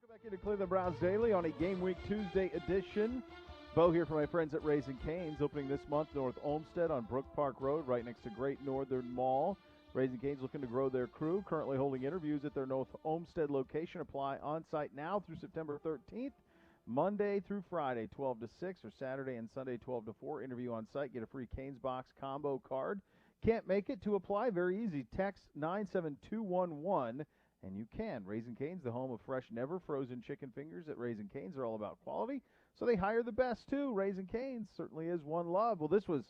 Welcome back into Cleveland Browns Daily on a Game Week Tuesday edition. Beau here for my friends at Raising Cane's, opening this month North Olmsted on Brook Park Road, right next to Great Northern Mall. Raising Cane's looking to grow their crew, currently holding interviews at their North Olmsted location. Apply on-site now through September 13th, Monday through Friday, 12 to 6, or Saturday and Sunday, 12 to 4. Interview on-site, get a free Cane's Box combo card. Can't make it? To apply, very easy. Text 97211. And you can. Raising Cane's, the home of fresh, never frozen chicken fingers at Raising Cane's. They're all about quality, so they hire the best, too. Raising Cane's certainly is one love. Well, this was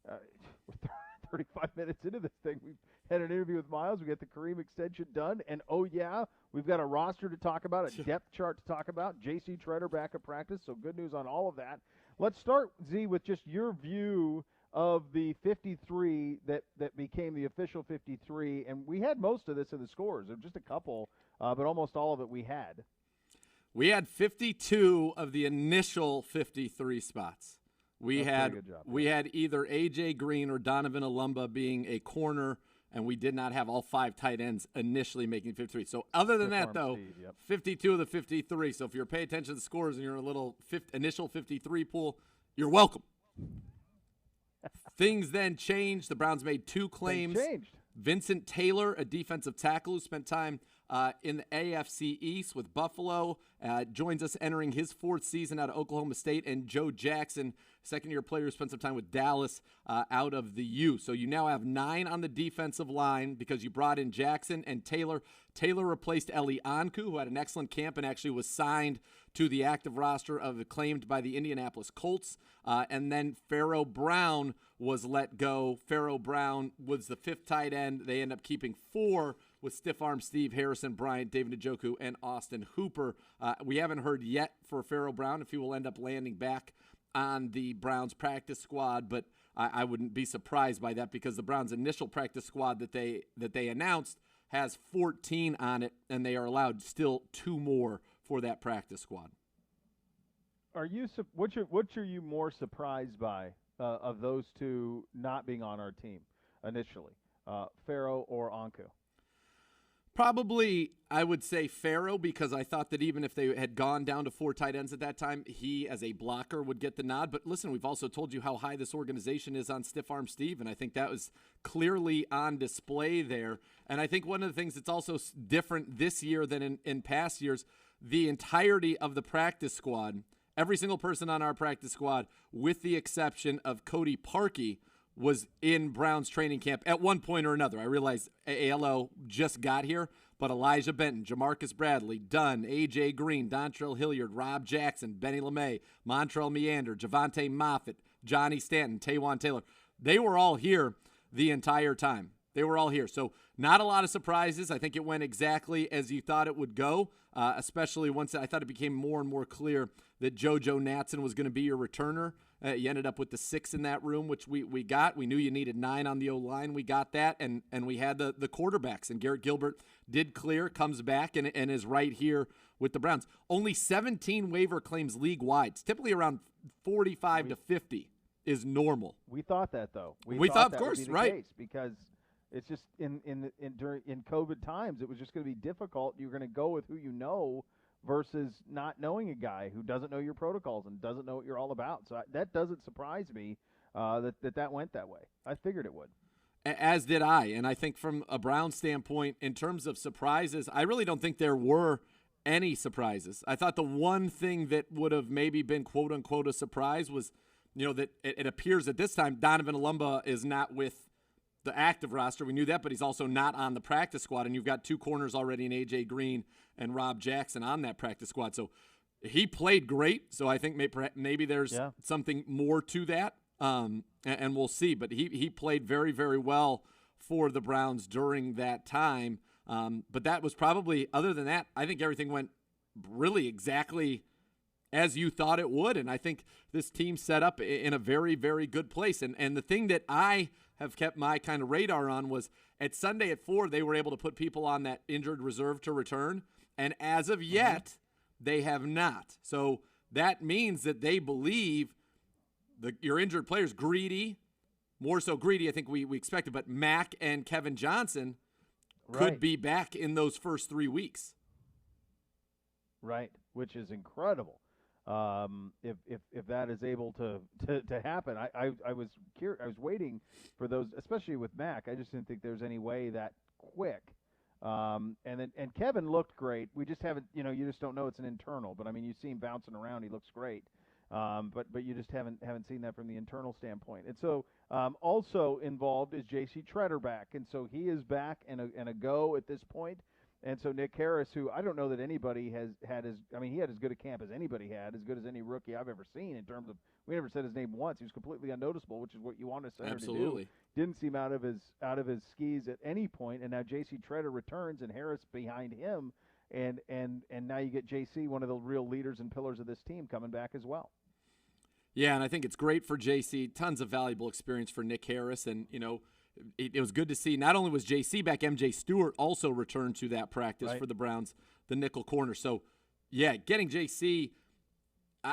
we're 35 minutes into this thing. We've had an interview with Miles. We got the Kareem extension done. And, oh, yeah, we've got a roster to talk about, a depth chart to talk about. J.C. Treader back at practice, so good news on all of that. Let's start, Z, with just your view of the 53 that became the official 53, and we had most of this in the scores. There were just a couple, but almost all of it we had. We had 52 of the initial 53 spots. We had either A.J. Green or Donovan Alumba being a corner, and we did not have all five tight ends initially making 53. So other than that, though, Steve, 52 of the 53. So if you're paying attention to the scores and you're in a little initial 53 pool, you're welcome. Things then changed. The Browns made two claims. Vincent Taylor, a defensive tackle who spent time in the AFC East with Buffalo, joins us entering his fourth season out of Oklahoma State, and Joe Jackson, second-year player who spent some time with Dallas out of the U. So you now have 9 on the defensive line because you brought in Jackson and Taylor. Taylor replaced Eli Anku, who had an excellent camp and actually was signed to the active roster claimed by the Indianapolis Colts. And then Pharaoh Brown was let go. Pharaoh Brown was the 5th tight end. They end up keeping 4 with stiff arm Steve Harrison, Bryant, David Njoku, and Austin Hooper. We haven't heard yet for Pharaoh Brown if he will end up landing back on the Browns practice squad, but I wouldn't be surprised by that because the Browns' initial practice squad that they announced has 14 on it, and they are allowed still 2 more for that practice squad. Which are you more surprised by of those two not being on our team initially, Pharaoh or Anku? Probably, I would say Pharaoh, because I thought that even if they had gone down to 4 tight ends at that time, he, as a blocker, would get the nod. But listen, we've also told you how high this organization is on stiff arm Steve, and I think that was clearly on display there. And I think one of the things that's also different this year than in past years, the entirety of the practice squad, every single person on our practice squad, with the exception of Cody Parkey, was in Browns training camp at one point or another. I realize ALO just got here, but Elijah Benton, Jamarcus Bradley, Dunn, A.J. Green, Dontrell Hilliard, Rob Jackson, Benny LeMay, Montrell Meander, Javonte Moffitt, Johnny Stanton, Taywan Taylor, they were all here the entire time. They were all here. So not a lot of surprises. I think it went exactly as you thought it would go, especially once I thought it became more and more clear that JoJo Natson was going to be your returner. You ended up with the 6 in that room, which we got. We knew you needed 9 on the O-line. We got that, and we had the quarterbacks. And Garrett Gilbert did clear, comes back, and is right here with the Browns. Only 17 waiver claims league-wide. It's typically around 45 to 50 is normal. We thought that, though. We thought, of course, right. Case because it's just in COVID times, it was just going to be difficult. You're going to go with who you know versus not knowing a guy who doesn't know your protocols and doesn't know what you're all about. So that doesn't surprise me that went that way. I figured it would. As did I. And I think from a Brown standpoint, in terms of surprises, I really don't think there were any surprises. I thought the one thing that would have maybe been quote-unquote a surprise was, that it appears at this time Donovan Alumba is not with the active roster. We knew that, but he's also not on the practice squad, and you've got 2 corners already in A.J. Green and Rob Jackson on that practice squad. So he played great, so I think maybe there's something more to that, and we'll see. But he played very, very well for the Browns during that time. But that was probably, other than that, I think everything went really exactly as you thought it would, and I think this team set up in a very, very good place. And the thing that I have kept my kind of radar on was at Sunday at 4, they were able to put people on that injured reserve to return, and as of yet, they have not. So that means that they believe your injured players, Greedy, more so Greedy, I think we expected, but Mack and Kevin Johnson could be back in those first 3 weeks. right? Which is incredible. If that is able to happen, I was I was waiting for those, especially with Mack. I just didn't think there's any way that quick. And Kevin looked great. We just haven't, you just don't know it's an internal. But I mean, you see him bouncing around; he looks great. But you just haven't seen that from the internal standpoint. And so also involved is J.C. Treader back, and so he is back and a go at this point. And so Nick Harris, who I don't know that anybody has had he had as good a camp as anybody had, as good as any rookie I've ever seen in terms of, we never said his name once. He was completely unnoticeable, which is what you want a center to do. Didn't seem out of his skis at any point, and now J.C. Treader returns and Harris behind him, and now you get J.C., one of the real leaders and pillars of this team, coming back as well. Yeah, and I think it's great for J.C. Tons of valuable experience for Nick Harris, and it was good to see. Not only was J.C. back, M.J. Stewart also returned to that practice for the Browns, the nickel corner. So, yeah, getting J.C.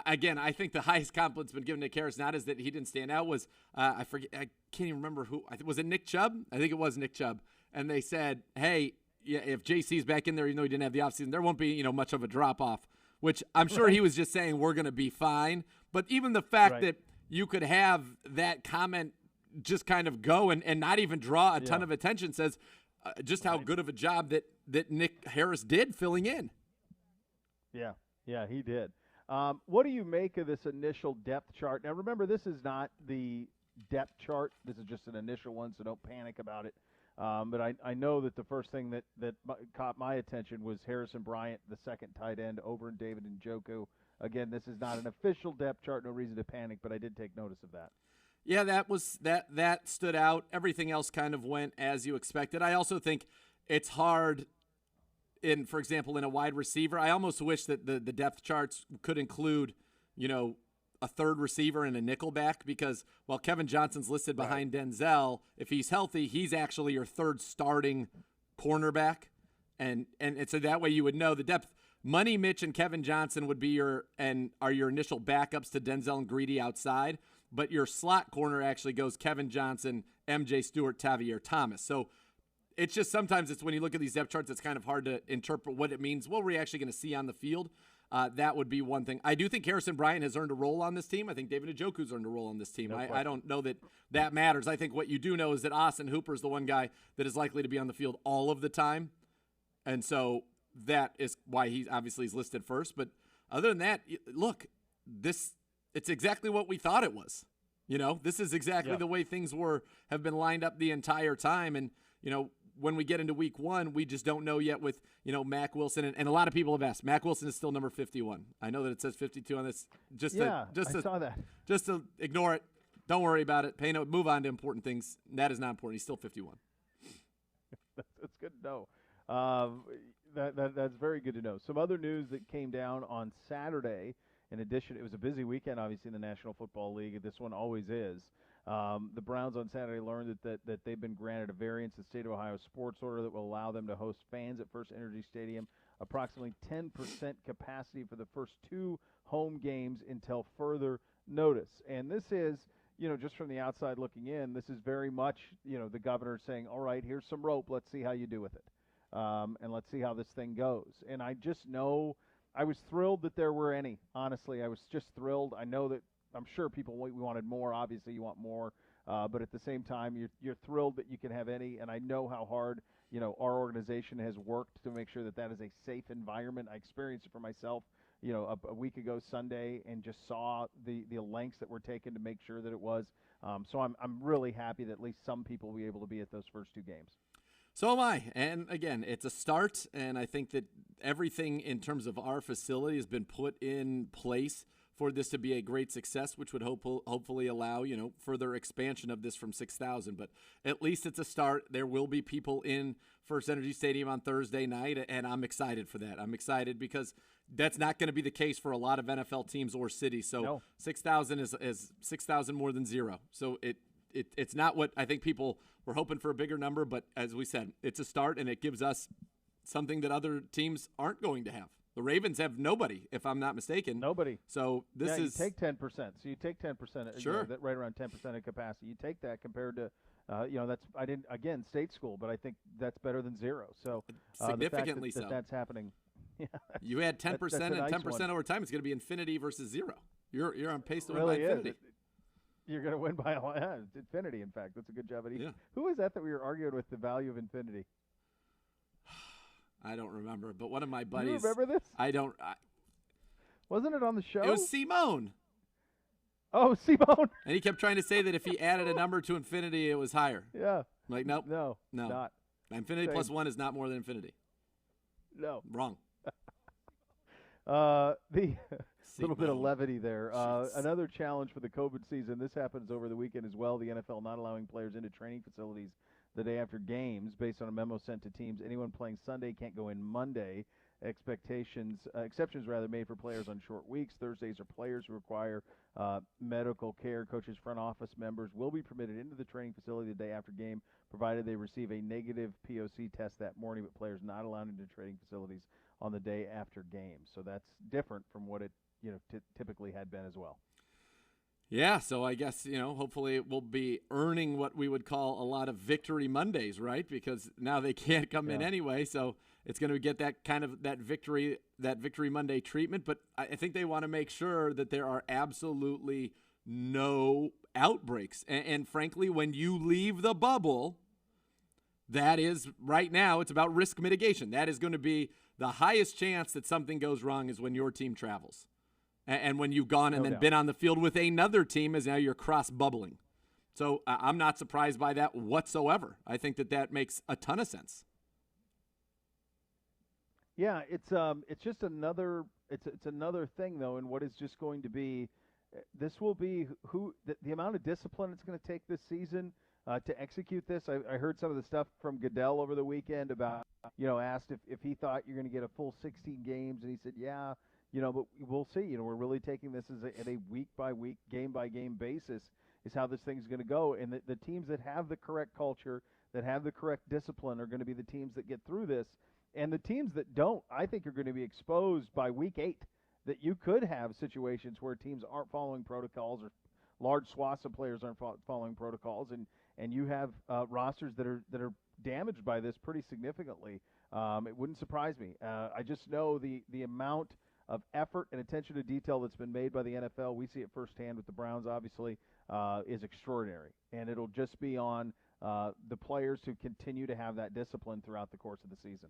Again, I think the highest compliment's been given to Nick Harris, not as that he didn't stand out, was I can't even remember who. Was it Nick Chubb? I think it was Nick Chubb. And they said, hey, yeah, if J.C.'s back in there, even though he didn't have the offseason, there won't be much of a drop-off, which I'm sure he was just saying we're going to be fine. But even the fact that you could have that comment just kind of go and not even draw a ton of attention says just how good of a job that Nick Harris did filling in. Yeah, he did. What do you make of this initial depth chart? Now, remember, this is not the depth chart. This is just an initial one, so don't panic about it. But I know that the first thing that caught my attention was Harrison Bryant, the second tight end, over in David Njoku. Again, this is not an official depth chart. No reason to panic, but I did take notice of that. Yeah, that stood out. Everything else kind of went as you expected. I also think it's hard for example, in a wide receiver. I almost wish that the depth charts could include, a third receiver and a nickelback, because while Kevin Johnson's listed behind Denzel, if he's healthy, he's actually your third starting cornerback. And so that way you would know the depth. Money Mitch and Kevin Johnson would be are your initial backups to Denzel and Greedy outside. But your slot corner actually goes Kevin Johnson, M.J. Stewart, Tavier Thomas. So it's just sometimes it's when you look at these depth charts, it's kind of hard to interpret what it means. What we're actually going to see on the field, that would be one thing. I do think Harrison Bryant has earned a role on this team. I think David Njoku's earned a role on this team. I don't know that matters. I think what you do know is that Austin Hooper is the one guy that is likely to be on the field all of the time. And so that is why he obviously is listed first. But other than that, look, it's exactly what we thought it was. This is exactly the way things have been lined up the entire time. And, when we get into week one, we just don't know yet with, Mack Wilson. And a lot of people have asked. Mack Wilson is still number 51. I know that it says 52 on this. I saw that. Just to ignore it. Don't worry about it. Move on to important things. That is not important. He's still 51. That's good to know. That's very good to know. Some other news that came down on Saturday. In addition, it was a busy weekend, obviously, in the National Football League. This one always is. The Browns on Saturday learned that they've been granted a variance in the state of Ohio sports order that will allow them to host fans at First Energy Stadium, approximately 10% capacity for the first two home games until further notice. And this is, just from the outside looking in, this is very much, the governor saying, all right, here's some rope. Let's see how you do with it. And let's see how this thing goes. And I just know I was thrilled that there were any. Honestly, I was just thrilled. I know that I'm sure people we wanted more. Obviously, you want more. But at the same time, you're thrilled that you can have any. And I know how hard, our organization has worked to make sure that is a safe environment. I experienced it for myself, a week ago Sunday, and just saw the lengths that were taken to make sure that it was. So I'm really happy that at least some people will be able to be at those first two games. So am I. And again, it's a start, and I think that everything in terms of our facility has been put in place for this to be a great success, which would hopefully allow, further expansion of this from 6,000. But at least it's a start. There will be people in First Energy Stadium on Thursday night, and I'm excited for that. I'm excited because that's not going to be the case for a lot of NFL teams or cities. So 6,000 is 6,000 more than zero. So it's not what I think people were hoping for, a bigger number, but as we said, it's a start, and it gives us something that other teams aren't going to have. The Ravens have nobody, if I'm not mistaken. Nobody. So this is. You take 10%. So you take 10%. Sure. Right around 10% of capacity. You take that compared to, state school, but I think that's better than zero. So significantly the fact that that's happening. Yeah, You add 10% that's a and nice 10% one. over time, it's going to be infinity versus 0. You're on pace to win Really by is. infinity. You're going to win by a lot. Yeah, it's infinity, in fact. That's a good job. Yeah. Who was that we were arguing with the value of infinity? I don't remember, but one of my You buddies. remember this? Wasn't it on the show? It was Simone. Oh, Simone. And he kept trying to say that if he added a number to infinity, it was higher. Yeah. I'm like, nope. No. Not. Infinity plus 1 is not more than infinity. No. Wrong. The little bit of levity there. Jeez. Another challenge for the COVID season. This happens over the weekend as well. The NFL not allowing players into training facilities the day after games based on a memo sent to teams. Anyone playing Sunday can't go in Monday. Exceptions made for players on short weeks. Thursdays are players who require medical care. Coaches, front office members will be permitted into the training facility the day after game, provided they receive a negative POC test that morning, but players not allowed into training facilities on the day after game. So that's different from what it typically had been as well. Yeah, so I guess, hopefully we'll be earning what we would call a lot of victory Mondays, right? Because now they can't come in anyway, so it's going to get that kind of that victory Monday treatment. But I think they want to make sure that there are absolutely no outbreaks. And frankly, when you leave the bubble, that is right now, it's about risk mitigation. That is going to be the highest chance that something goes wrong is when your team travels. And when you've gone and then been on the field with another team, as now you're cross-bubbling. So I'm not surprised by that whatsoever. I think that makes a ton of sense. Yeah, it's just another it's another thing though, and what is just going to be, this will be the amount of discipline it's going to take this season to execute this. I heard some of the stuff from Goodell over the weekend about asked if he thought you're going to get a full 16 games, and he said yeah. But we'll see. We're really taking this at a week-by-week, game-by-game basis is how this thing's going to go. And the teams that have the correct culture, that have the correct discipline, are going to be the teams that get through this. And the teams that don't, I think, are going to be exposed by week 8, that you could have situations where teams aren't following protocols or large swaths of players aren't following protocols, and you have rosters that are damaged by this pretty significantly. It wouldn't surprise me. I just know the amount of effort and attention to detail that's been made by the NFL, we see it firsthand with the Browns, obviously, is extraordinary. And it'll just be on the players who continue to have that discipline throughout the course of the season.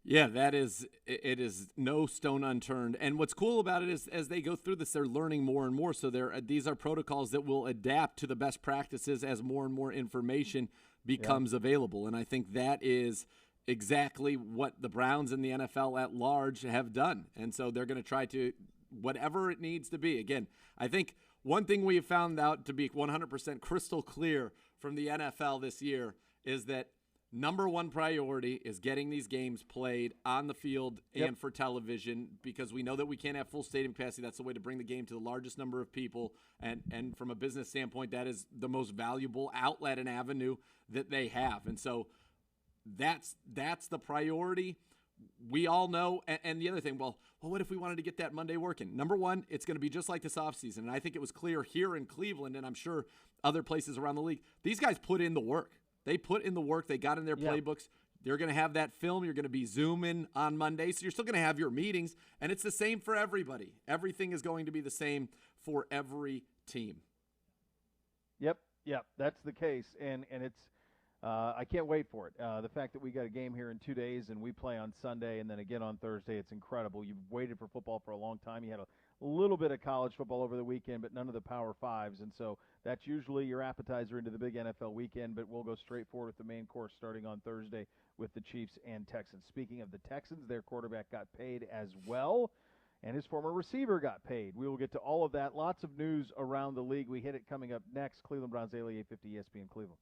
Yeah, it is no stone unturned. And what's cool about it is as they go through this, they're learning more and more. So these are protocols that will adapt to the best practices as more and more information becomes available. And I think that is exactly what the Browns and the NFL at large have done. And so they're going to try to, whatever it needs to be. Again, I think one thing we have found out to be 100% crystal clear from the NFL this year is that number one priority is getting these games played on the field and for television, because we know that we can't have full stadium capacity. That's the way to bring the game to the largest number of people. And from a business standpoint, that is the most valuable outlet and avenue that they have. And so that's the priority. We all know. And the other thing, well, what if we wanted to get that Monday working? Number one, it's going to be just like this offseason. And I think it was clear here in Cleveland, and I'm sure other places around the league, these guys put in the work. They put in the work. They got in their playbooks. They're going to have that film. You're going to be Zooming on Monday. So you're still going to have your meetings. And it's the same for everybody. Everything is going to be the same for every team. Yep, that's the case. And it's I can't wait for it. The fact that we got a game here in 2 days and we play on Sunday and then again on Thursday, it's incredible. You've waited for football for a long time. You had a little bit of college football over the weekend, but none of the Power Fives. And so that's usually your appetizer into the big NFL weekend, but we'll go straight forward with the main course starting on Thursday with the Chiefs and Texans. Speaking of the Texans, their quarterback got paid as well, and his former receiver got paid. We will get to all of that. Lots of news around the league. We hit it coming up next. Cleveland Browns Daily, 850 ESPN Cleveland.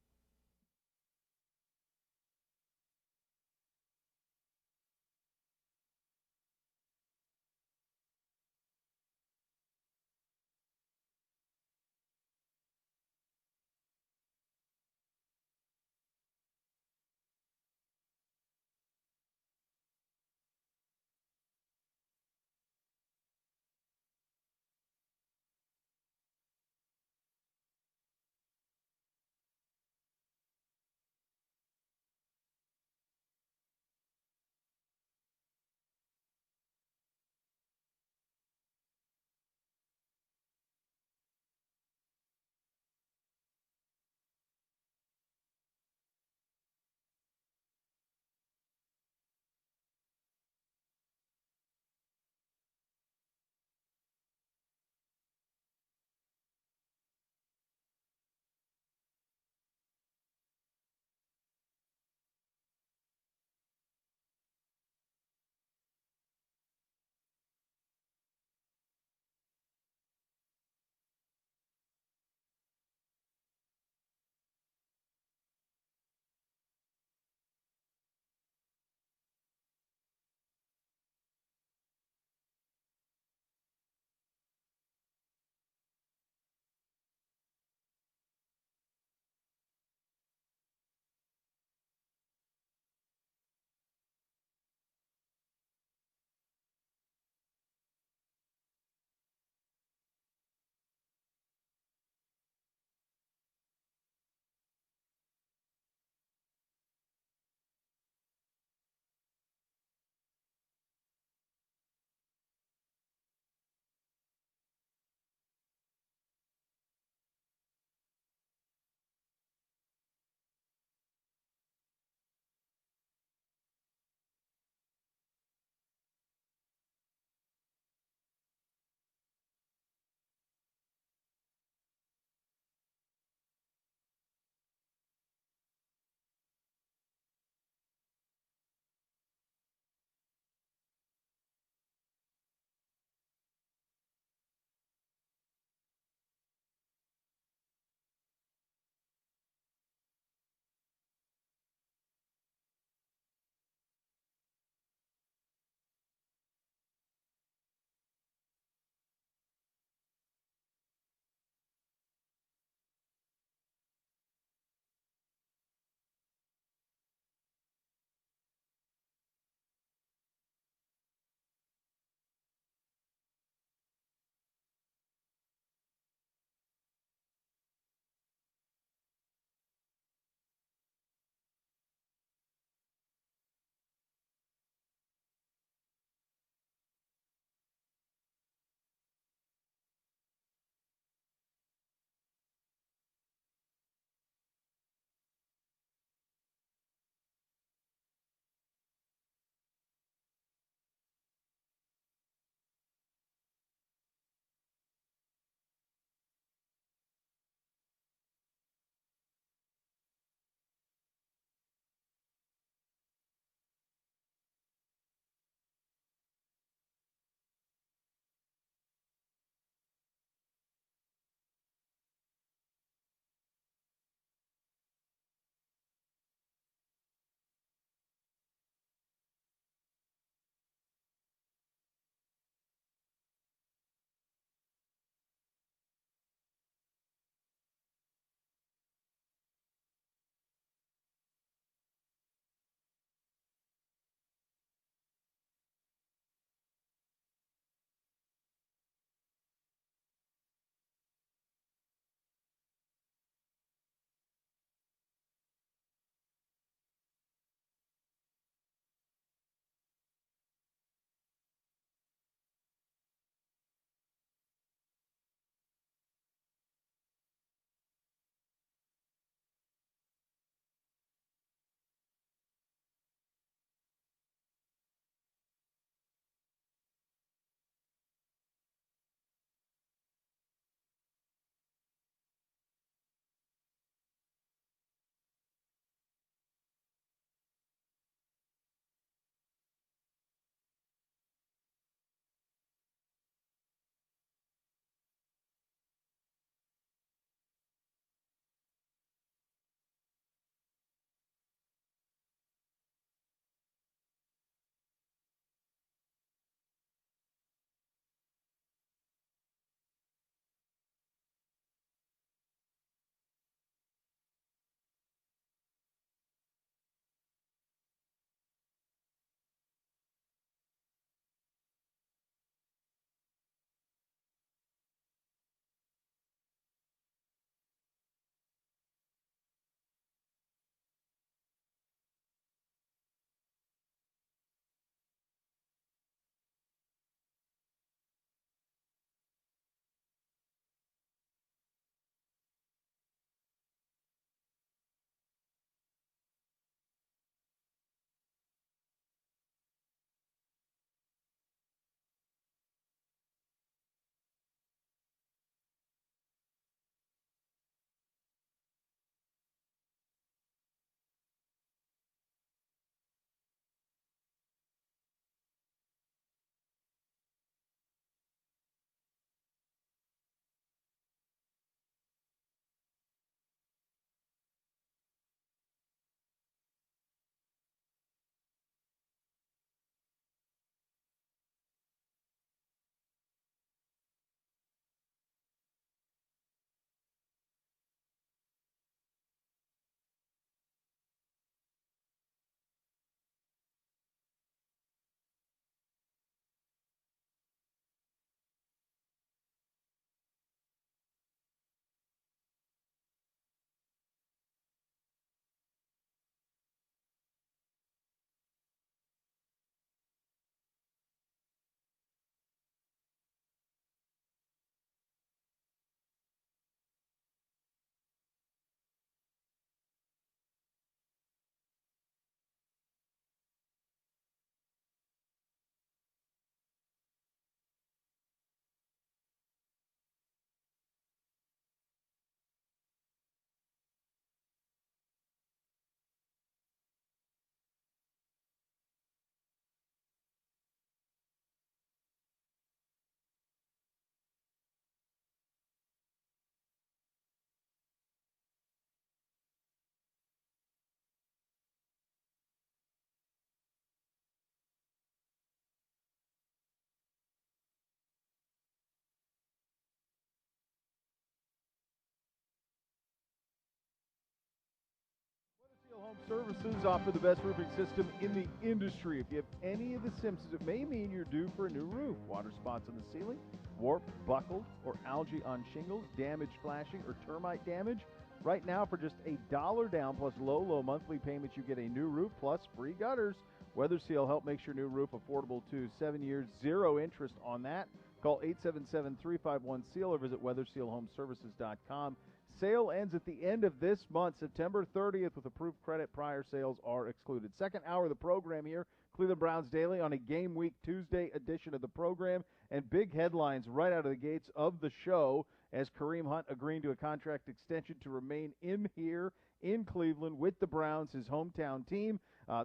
Home Services offer the best roofing system in the industry. If you have any of the symptoms, it may mean you're due for a new roof. Water spots on the ceiling, warped, buckled, or algae on shingles, damaged flashing, or termite damage. Right now, for just $1 down plus low monthly payments, you get a new roof plus free gutters. Weather Seal help makes your new roof affordable too. 7 years, 0 interest on that. Call 877-351-SEAL or visit weathersealhomeservices.com. Sale ends at the end of this month, September 30th, with approved credit. Prior sales are excluded. Second hour of the program here, Cleveland Browns Daily on a Game Week Tuesday edition of the program. And big headlines right out of the gates of the show as Kareem Hunt agreeing to a contract extension to remain here in Cleveland with the Browns, his hometown team.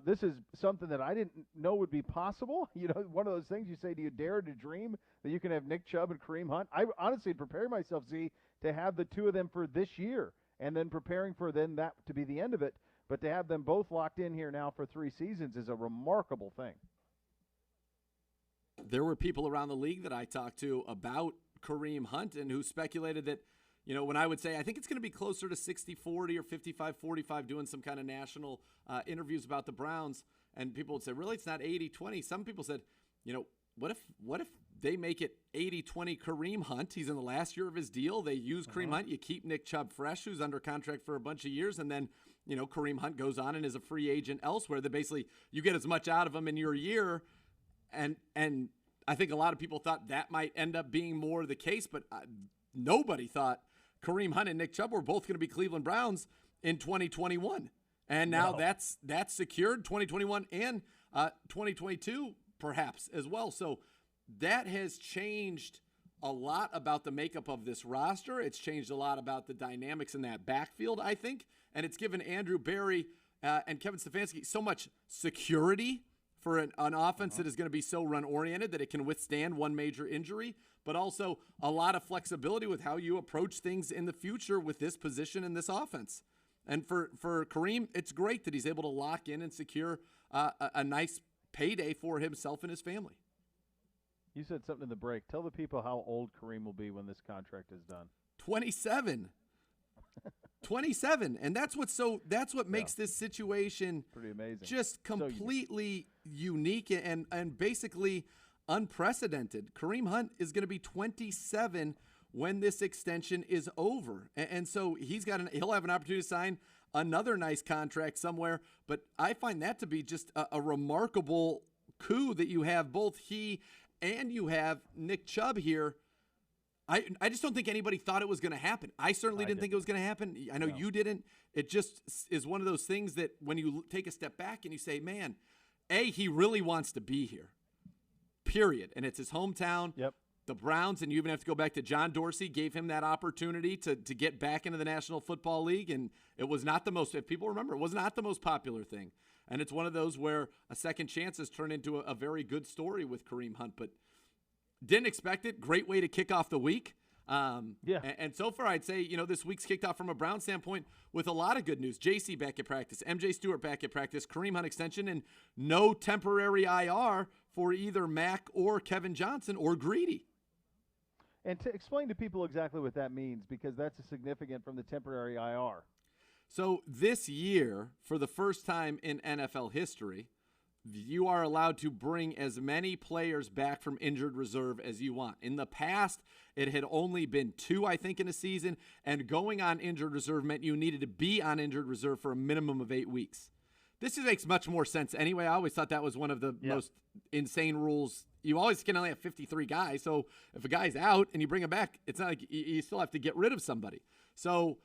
This is something that I didn't know would be possible. You know, one of those things you say, do you dare to dream that you can have Nick Chubb and Kareem Hunt? I honestly prepare myself, Z, to have the two of them for this year and then preparing for then that to be the end of it. But to have them both locked in here now for 3 seasons is a remarkable thing. There were people around the league that I talked to about Kareem Hunt and who speculated that, you know, when I would say, I think it's going to be closer to 60-40 or 55-45 doing some kind of national interviews about the Browns, and people would say, really, it's not 80-20. Some people said, you know, what if they make it 80-20 Kareem Hunt? He's in the last year of his deal. They use Kareem Hunt. You keep Nick Chubb fresh, who's under contract for a bunch of years, and then, you know, Kareem Hunt goes on and is a free agent elsewhere. That basically you get as much out of him in your year, and I think a lot of people thought that might end up being more the case, but nobody thought Kareem Hunt and Nick Chubb were both going to be Cleveland Browns in 2021. And now that's secured, 2021 and 2022 perhaps as well. So that has changed a lot about the makeup of this roster. It's changed a lot about the dynamics in that backfield, I think. And it's given Andrew Berry and Kevin Stefanski so much security for an offense that is going to be so run-oriented that it can withstand one major injury, but also a lot of flexibility with how you approach things in the future with this position and this offense. And for Kareem, it's great that he's able to lock in and secure a nice payday for himself and his family. You said something in the break. Tell the people how old Kareem will be when this contract is done. 27. 27, and that's what makes this situation pretty amazing, just completely unique and basically unprecedented. Kareem Hunt is going to be 27 when this extension is over, and so he'll have an opportunity to sign another nice contract somewhere. But I find that to be just a remarkable coup that you have both he and you have Nick Chubb here. I just don't think anybody thought it was going to happen. I certainly didn't think it was going to happen. I know you didn't. It just is one of those things that when you take a step back and you say, man, he really wants to be here, period. And it's his hometown. Yep. The Browns, and you even have to go back to John Dorsey, gave him that opportunity to get back into the National Football League. And it was not the most, if people remember, it was not the most popular thing. And it's one of those where a second chance has turned into a very good story with Kareem Hunt. But didn't expect it. Great way to kick off the week. And so far, I'd say, this week's kicked off from a Brown standpoint with a lot of good news. JC back at practice, MJ Stewart back at practice, Kareem Hunt extension, and no temporary IR for either Mack or Kevin Johnson or Greedy. And to explain to people exactly what that means, because that's significant from the temporary IR. So this year, for the first time in NFL history, you are allowed to bring as many players back from injured reserve as you want. In the past, it had only been 2, I think, in a season, and going on injured reserve meant you needed to be on injured reserve for a minimum of 8 weeks. This makes much more sense anyway. I always thought that was one of the most insane rules. You always can only have 53 guys, so if a guy's out and you bring him back, it's not like you still have to get rid of somebody. So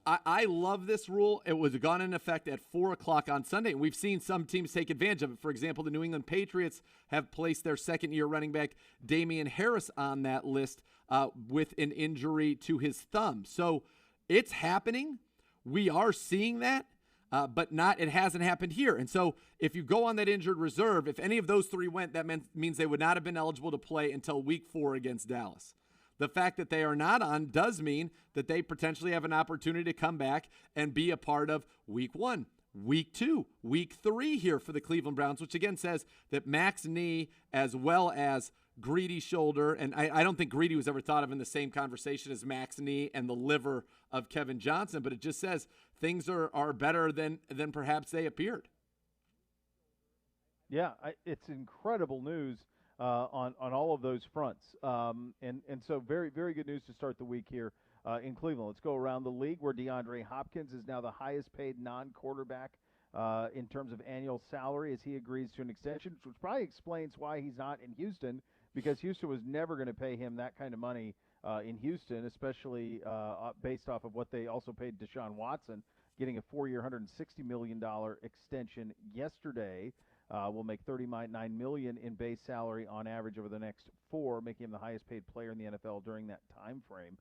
I love this rule. It was gone in effect at 4 o'clock on Sunday, and we've seen some teams take advantage of it. For example, the New England Patriots have placed their second-year running back, Damian Harris, on that list with an injury to his thumb. So it's happening. We are seeing that, but it hasn't happened here. And so if you go on that injured reserve, if any of those 3 went, that means they would not have been eligible to play until Week 4 against Dallas. The fact that they are not on does mean that they potentially have an opportunity to come back and be a part of Week 1, Week 2, Week 3 here for the Cleveland Browns, which again says that Mack's knee as well as Greedy's shoulder, and I don't think Greedy was ever thought of in the same conversation as Mack's knee and the liver of Kevin Johnson, but it just says things are better than perhaps they appeared. Yeah, it's incredible news on all of those fronts, and so very, very good news to start the week here in Cleveland. Let's go around the league where DeAndre Hopkins is now the highest paid non-quarterback in terms of annual salary as he agrees to an extension, which probably explains why he's not in Houston, because Houston was never going to pay him that kind of money in Houston, especially based off of what they also paid Deshaun Watson, getting a 4-year, $160 million extension yesterday. Will make $39 million in base salary on average over the next 4, making him the highest paid player in the NFL during that time frame.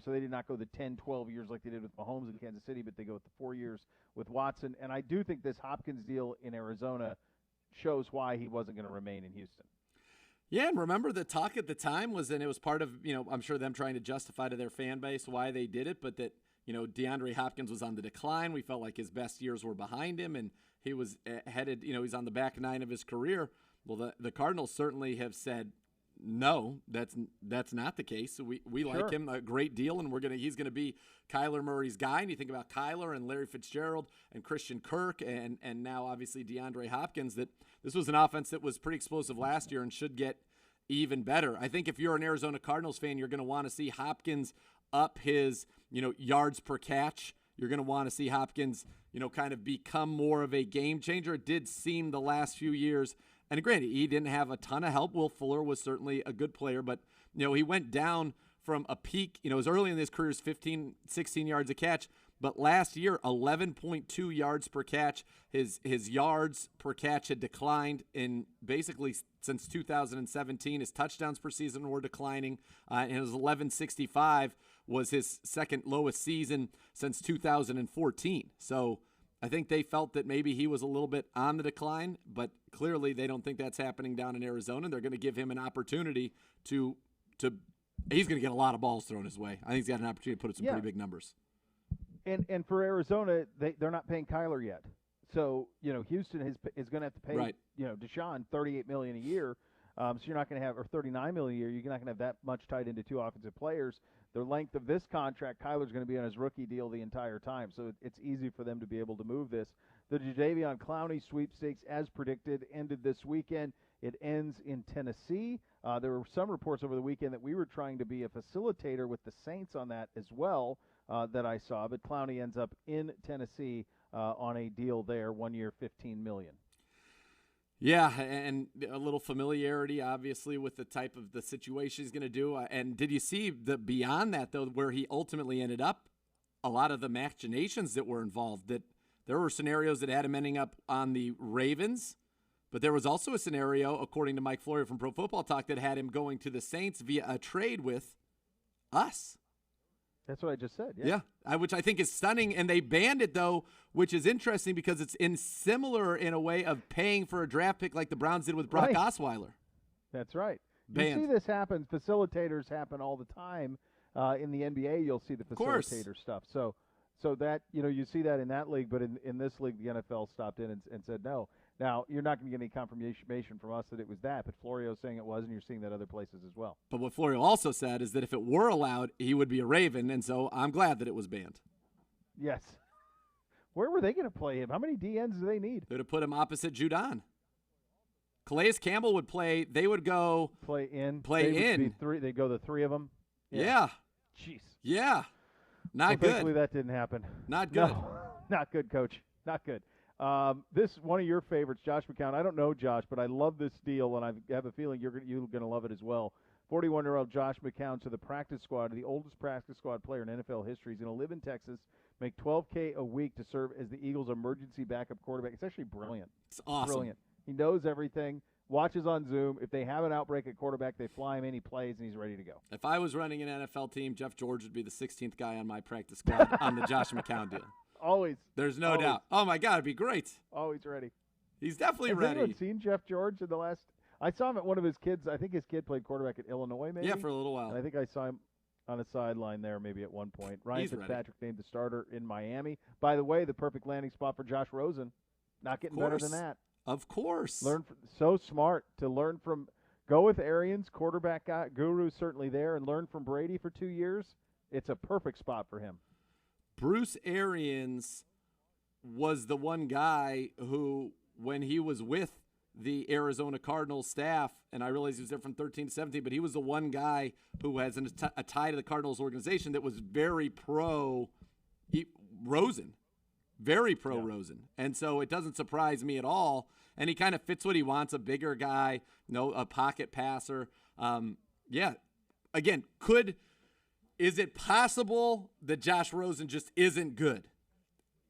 So they did not go the 10, 12 years like they did with Mahomes in Kansas City, but they go with the 4 years with Watson. And I do think this Hopkins deal in Arizona shows why he wasn't going to remain in Houston. Yeah, and remember the talk at the time was, and it was part of, I'm sure them trying to justify to their fan base why they did it, but that, DeAndre Hopkins was on the decline. We felt like his best years were behind him, and he was headed, he's on the back 9 of his career. Well, the Cardinals certainly have said, no, that's not the case. We Sure. like him a great deal, and he's gonna be Kyler Murray's guy. And you think about Kyler and Larry Fitzgerald and Christian Kirk, and now obviously DeAndre Hopkins. That this was an offense that was pretty explosive last year and should get even better. I think if you're an Arizona Cardinals fan, you're going to want to see Hopkins up his yards per catch. You're going to want to see Hopkins kind of become more of a game changer. It did seem the last few years. And granted, he didn't have a ton of help. Will Fuller was certainly a good player, but, he went down from a peak, it was early in his career, 15, 16 yards a catch. But last year, 11.2 yards per catch. His yards per catch had declined in basically since 2017. His touchdowns per season were declining. And his 11.65 was his second lowest season since 2014. So I think they felt that maybe he was a little bit on the decline, but clearly they don't think that's happening down in Arizona. They're going to give him an opportunity to he's going to get a lot of balls thrown his way. I think he's got an opportunity to put up some pretty big numbers. And for Arizona, they're not paying Kyler yet. So, Houston is going to have to pay, Deshaun $38 million a year. So you're not going to have, or $39 million a year. You're not going to have that much tied into 2 offensive players. The length of this contract, Kyler's going to be on his rookie deal the entire time. So it's easy for them to be able to move this. The Judevion Clowney sweepstakes, as predicted, ended this weekend. It ends in Tennessee. There were some reports over the weekend that we were trying to be a facilitator with the Saints on that as well. That I saw, but Clowney ends up in Tennessee on a deal there, 1 year, $15 million. Yeah, and a little familiarity, obviously, with the type of the situation he's going to do. And did you see beyond that, though, where he ultimately ended up, a lot of the machinations that were involved, that there were scenarios that had him ending up on the Ravens, but there was also a scenario, according to Mike Florio from Pro Football Talk, that had him going to the Saints via a trade with us. That's what I just said. Yeah, which I think is stunning. And they banned it, though, which is interesting because it's similar in a way of paying for a draft pick like the Browns did with Brock Osweiler. That's right. Banned. You see this happen. Facilitators happen all the time. In the NBA, you'll see the facilitator stuff. So that, you see that in that league, but in this league, the NFL stopped in and said no. Now, you're not going to get any confirmation from us that it was that, but Florio's saying it was, and you're seeing that other places as well. But what Florio also said is that if it were allowed, he would be a Raven, and so I'm glad that it was banned. Yes. Where were they going to play him? How many DNs do they need? They would have put him opposite Judon. Calais Campbell would play. They would go play in. They go the 3 of them. Yeah. Jeez. Yeah. Not good. Thankfully, that didn't happen. Not good. No, not good, Coach. Not good. This one of your favorites, Josh McCown. I don't know Josh, but I love this deal, and I have a feeling you're going to love it as well. 41-year-old Josh McCown to the practice squad, the oldest practice squad player in NFL history. He's going to live in Texas, make $12K a week to serve as the Eagles' emergency backup quarterback. It's actually brilliant. It's awesome. Brilliant. He knows everything, watches on Zoom. If they have an outbreak at quarterback, they fly him in, he plays, and he's ready to go. If I was running an NFL team, Jeff George would be the 16th guy on my practice squad on the Josh McCown deal. Always. There's no doubt. Oh, my God, it'd be great. Always ready. He's definitely Has ready. Has anyone seen Jeff George in the last – I saw him at one of his kids. I think his kid played quarterback at Illinois maybe. Yeah, for a little while. And I think I saw him on a sideline there maybe at one point. Ryan He's Fitzpatrick named the starter in Miami. By the way, the perfect landing spot for Josh Rosen. Not getting better than that. Of course. So smart to learn from – go with Arians, quarterback guy, guru certainly there, and learn from Brady for 2 years. It's a perfect spot for him. Bruce Arians was the one guy who, when he was with the Arizona Cardinals staff, and I realize he was there from 13 to 17, but he was the one guy who has a tie to the Cardinals organization that was very pro Rosen, very pro Rosen. And so it doesn't surprise me at all. And he kind of fits what he wants, a bigger guy, a pocket passer. Again, is it possible that Josh Rosen just isn't good?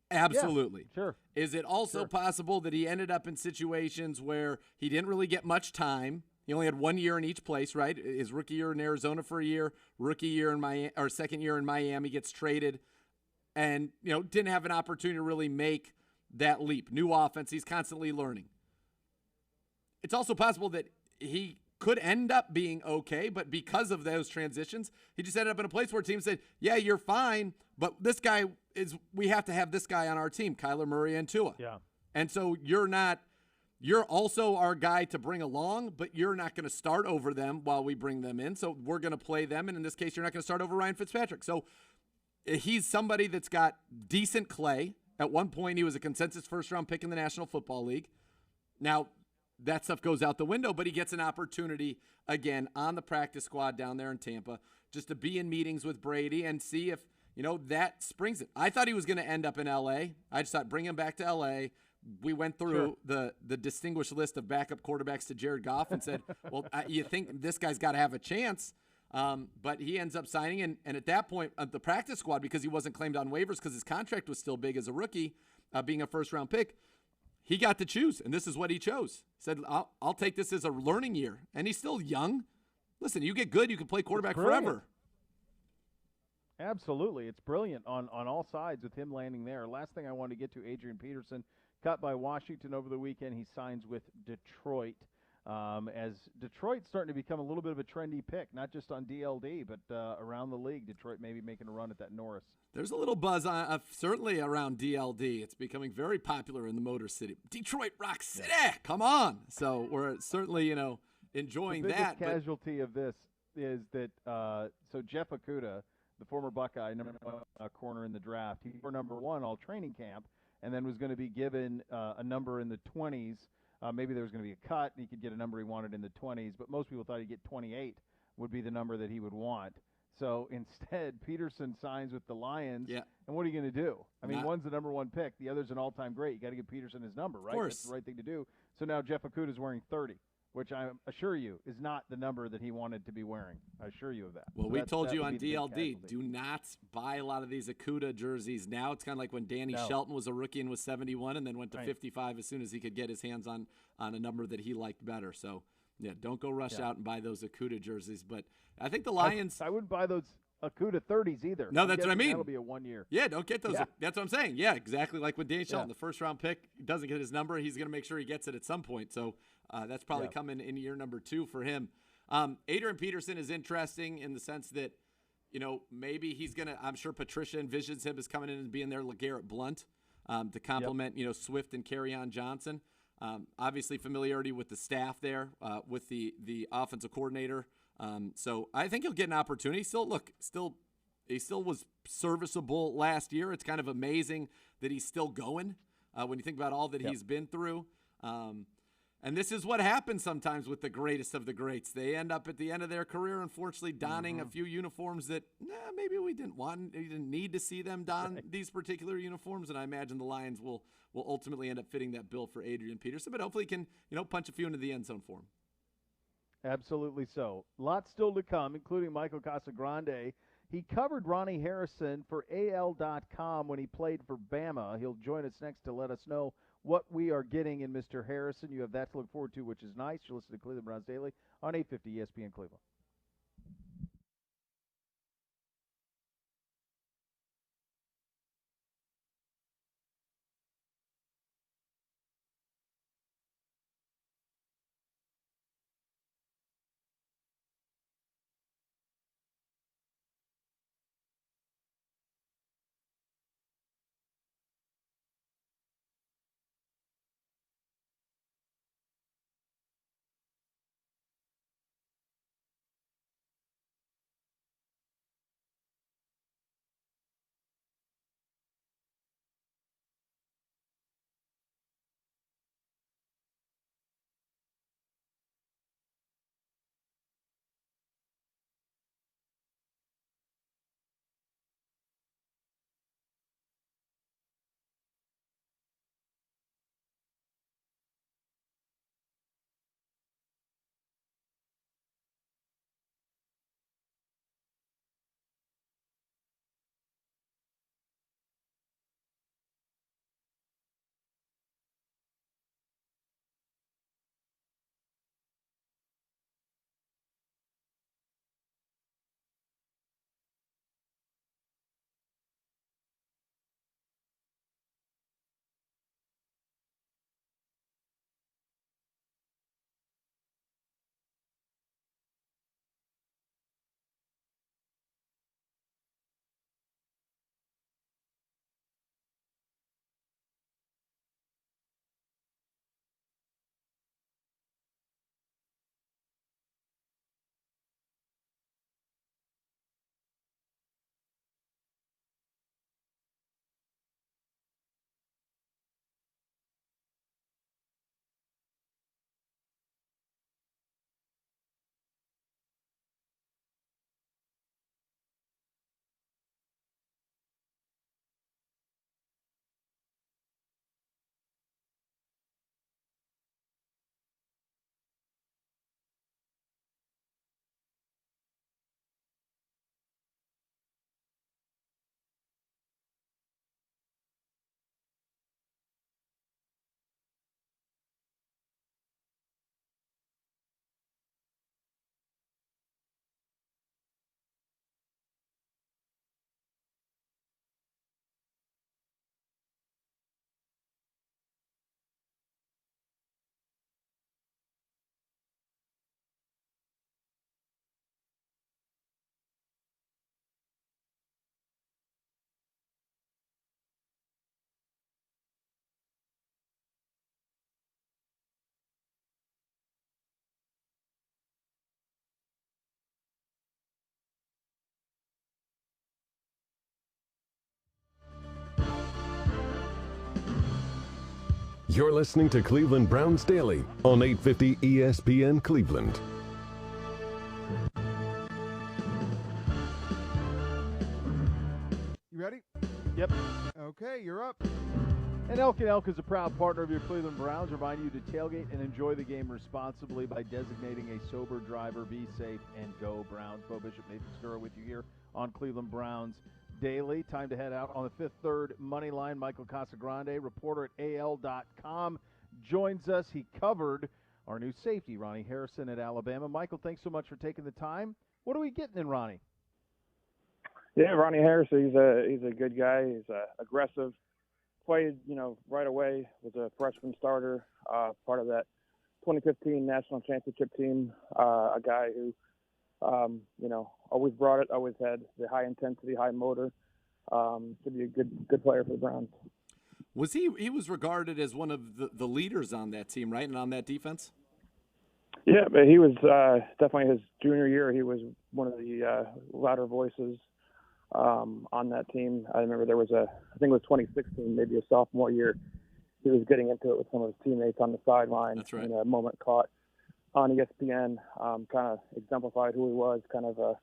Absolutely. Yeah, sure. Is it also possible that he ended up in situations where he didn't really get much time? He only had 1 year in each place, right? His rookie year in Arizona for a year, rookie year in Miami, or second year in Miami, gets traded, and didn't have an opportunity to really make that leap. New offense, he's constantly learning. It's also possible that he could end up being okay, but because of those transitions, he just ended up in a place where teams said, yeah, you're fine, but we have to have this guy on our team, Kyler Murray and Tua. Yeah. And so you're also our guy to bring along, but you're not going to start over them while we bring them in. So we're going to play them. And in this case, you're not going to start over Ryan Fitzpatrick. So he's somebody that's got decent clay. At one point, he was a consensus first-round pick in the National Football League. Now, that stuff goes out the window, but he gets an opportunity again on the practice squad down there in Tampa just to be in meetings with Brady and see if, that springs it. I thought he was going to end up in L.A. I just thought bring him back to L.A. We went through the distinguished list of backup quarterbacks to Jared Goff and said, well, you think this guy's got to have a chance. But he ends up signing, and at that point, the practice squad, because he wasn't claimed on waivers because his contract was still big as a rookie, being a first-round pick, he got to choose, and this is what he chose. He said, I'll take this as a learning year. And he's still young. Listen, you get good, you can play quarterback forever. Absolutely. It's brilliant on all sides with him landing there. Last thing I wanted to get to, Adrian Peterson, cut by Washington over the weekend. He signs with Detroit. As Detroit's starting to become a little bit of a trendy pick, not just on DLD, but around the league. Detroit maybe making a run at that Norris. There's a little buzz certainly around DLD. It's becoming very popular in the Motor City. Detroit Rock City, come on. So we're certainly, enjoying the that. The casualty of this is that so Jeff Okudah, the former Buckeye, number one corner in the draft, he wore number one all training camp, and then was going to be given a number in the 20s. Maybe there was going to be a cut, and he could get a number he wanted in the 20s, but most people thought he'd get 28 would be the number that he would want. So instead, Peterson signs with the Lions, and what are you going to do? I mean, one's the number one pick, the other's an all-time great. You got to give Peterson his number, right? Of course. That's the right thing to do. So now Jeff Okudah is wearing 30, which I assure you is not the number that he wanted to be wearing. I assure you of that. Well, so we told you on DLD, do not buy a lot of these Okudah jerseys. Now it's kind of like when Danny Shelton was a rookie and was 71 and then went to 55 as soon as he could get his hands on a number that he liked better. So, don't go rush out and buy those Okudah jerseys. But I think the Lions – I wouldn't buy those Okudah 30s either. No, that's what I mean. That'll be a 1 year. Yeah, don't get those. Yeah. That's what I'm saying. Yeah, exactly like with Danny Shelton. The first-round pick doesn't get his number. He's going to make sure he gets it at some point. So that's probably coming in year number 2 for him. Adrian Peterson is interesting in the sense that, maybe he's going to – I'm sure Patricia envisions him as coming in and being their LeGarrette Blount to complement, Swift and Kerryon Johnson. Obviously familiarity with the staff there, with the offensive coordinator. So I think he'll get an opportunity. He still was serviceable last year. It's kind of amazing that he's still going when you think about all that he's been through. And this is what happens sometimes with the greatest of the greats. They end up at the end of their career, unfortunately, donning a few uniforms that maybe we didn't need to see them don these particular uniforms. And I imagine the Lions will ultimately end up fitting that bill for Adrian Peterson, but hopefully can punch a few into the end zone for him. Absolutely so. Lots still to come, including Michael Casagrande. He covered Ronnie Harrison for AL.com when he played for Bama. He'll join us next to let us know what we are getting in Mr. Harrison. You have that to look forward to, which is nice. You're listening to Cleveland Browns Daily on 850 ESPN Cleveland. You're listening to Cleveland Browns Daily on 850 ESPN Cleveland. You ready? Yep. Okay, you're up. And Elk & Elk is a proud partner of your Cleveland Browns. Remind you to tailgate and enjoy the game responsibly by designating a sober driver. Be safe and go Browns. Beau Bishop, Nathan Zegura with you here on Cleveland Browns Daily. Time to head out on the Fifth Third money line. Michael Casagrande, reporter at AL.com, joins us. He covered our new safety, Ronnie Harrison at Alabama. Michael, thanks so much for taking the time. What are we getting in Ronnie? Yeah, Ronnie Harrison, he's a good guy. He's aggressive. Played, right away. Was a freshman starter, part of that 2015 national championship team. A guy who, always brought it. Always had the high intensity, high motor. Should be a good player for the Browns. Was he was regarded as one of the leaders on that team, right, and on that defense? Yeah, but he was definitely his junior year. He was one of the louder voices on that team. I remember there was I think it was 2016, maybe a sophomore year. He was getting into it with some of his teammates on the sideline. That's right. And a moment caught on ESPN, kind of exemplified who he was. Kind of a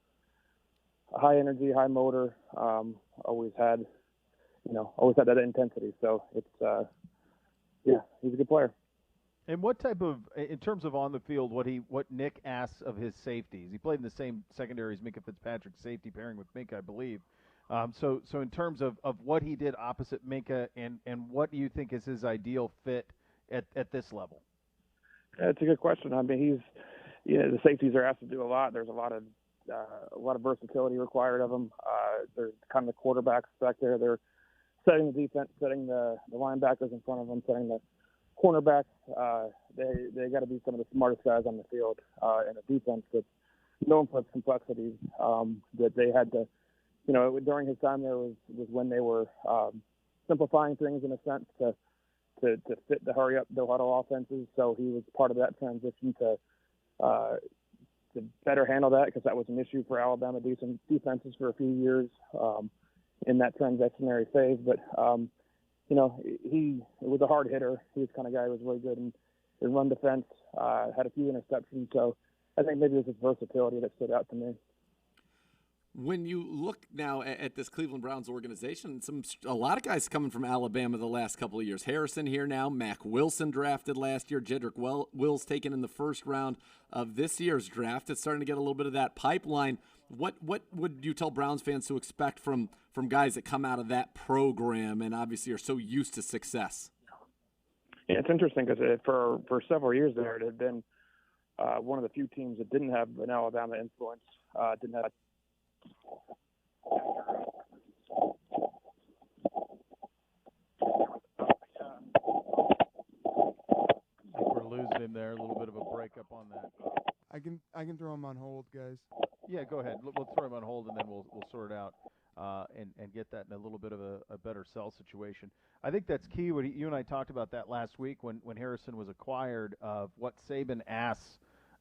high energy, high motor. Always had that intensity. So it's he's a good player. And what type of, in terms of on the field, what Nick asks of his safeties? He played in the same secondary as Minkah Fitzpatrick's safety pairing with Minkah, I believe. So in terms of what he did opposite Minkah, and what do you think is his ideal fit at this level? That's a good question. I mean, the safeties are asked to do a lot. There's a lot of versatility required of them. There's kind of the quarterbacks back there. They're setting the defense, setting the linebackers in front of them, setting the cornerbacks. They got to be some of the smartest guys on the field in a defense that's known for its complexities. That they had to, during his time there was when they were simplifying things in a sense to fit the hurry up, no huddle offenses. So he was part of that transition to better handle that, because that was an issue for Alabama defenses for a few years in that transitionary phase. But he was a hard hitter. He was the kind of guy who was really good in run defense, had a few interceptions. So I think maybe it was his versatility that stood out to me. When you look now at this Cleveland Browns organization, a lot of guys coming from Alabama the last couple of years. Harrison here now, Mack Wilson drafted last year, Jedrick Wills taken in the first round of this year's draft. It's starting to get a little bit of that pipeline. What would you tell Browns fans to expect from guys that come out of that program and obviously are so used to success? Yeah, it's interesting because for several years there, it had been one of the few teams that didn't have an Alabama influence, didn't have We're losing him there. A little bit of a breakup on that. I can throw him on hold, guys. Yeah, go ahead. We'll throw him on hold, and then we'll sort it out and get that in a little bit of a better sell situation. I think that's key. You and I talked about that last week when Harrison was acquired, of what Saban asks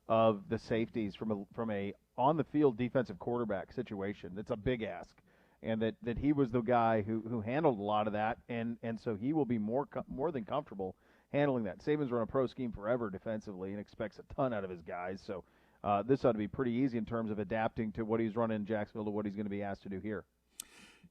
of the safeties from a on-the-field defensive quarterback situation. That's a big ask, and that he was the guy who handled a lot of that, and so he will be more than comfortable handling that. Saban's run a pro scheme forever defensively and expects a ton out of his guys, so this ought to be pretty easy in terms of adapting to what he's running in Jacksonville to what he's going to be asked to do here.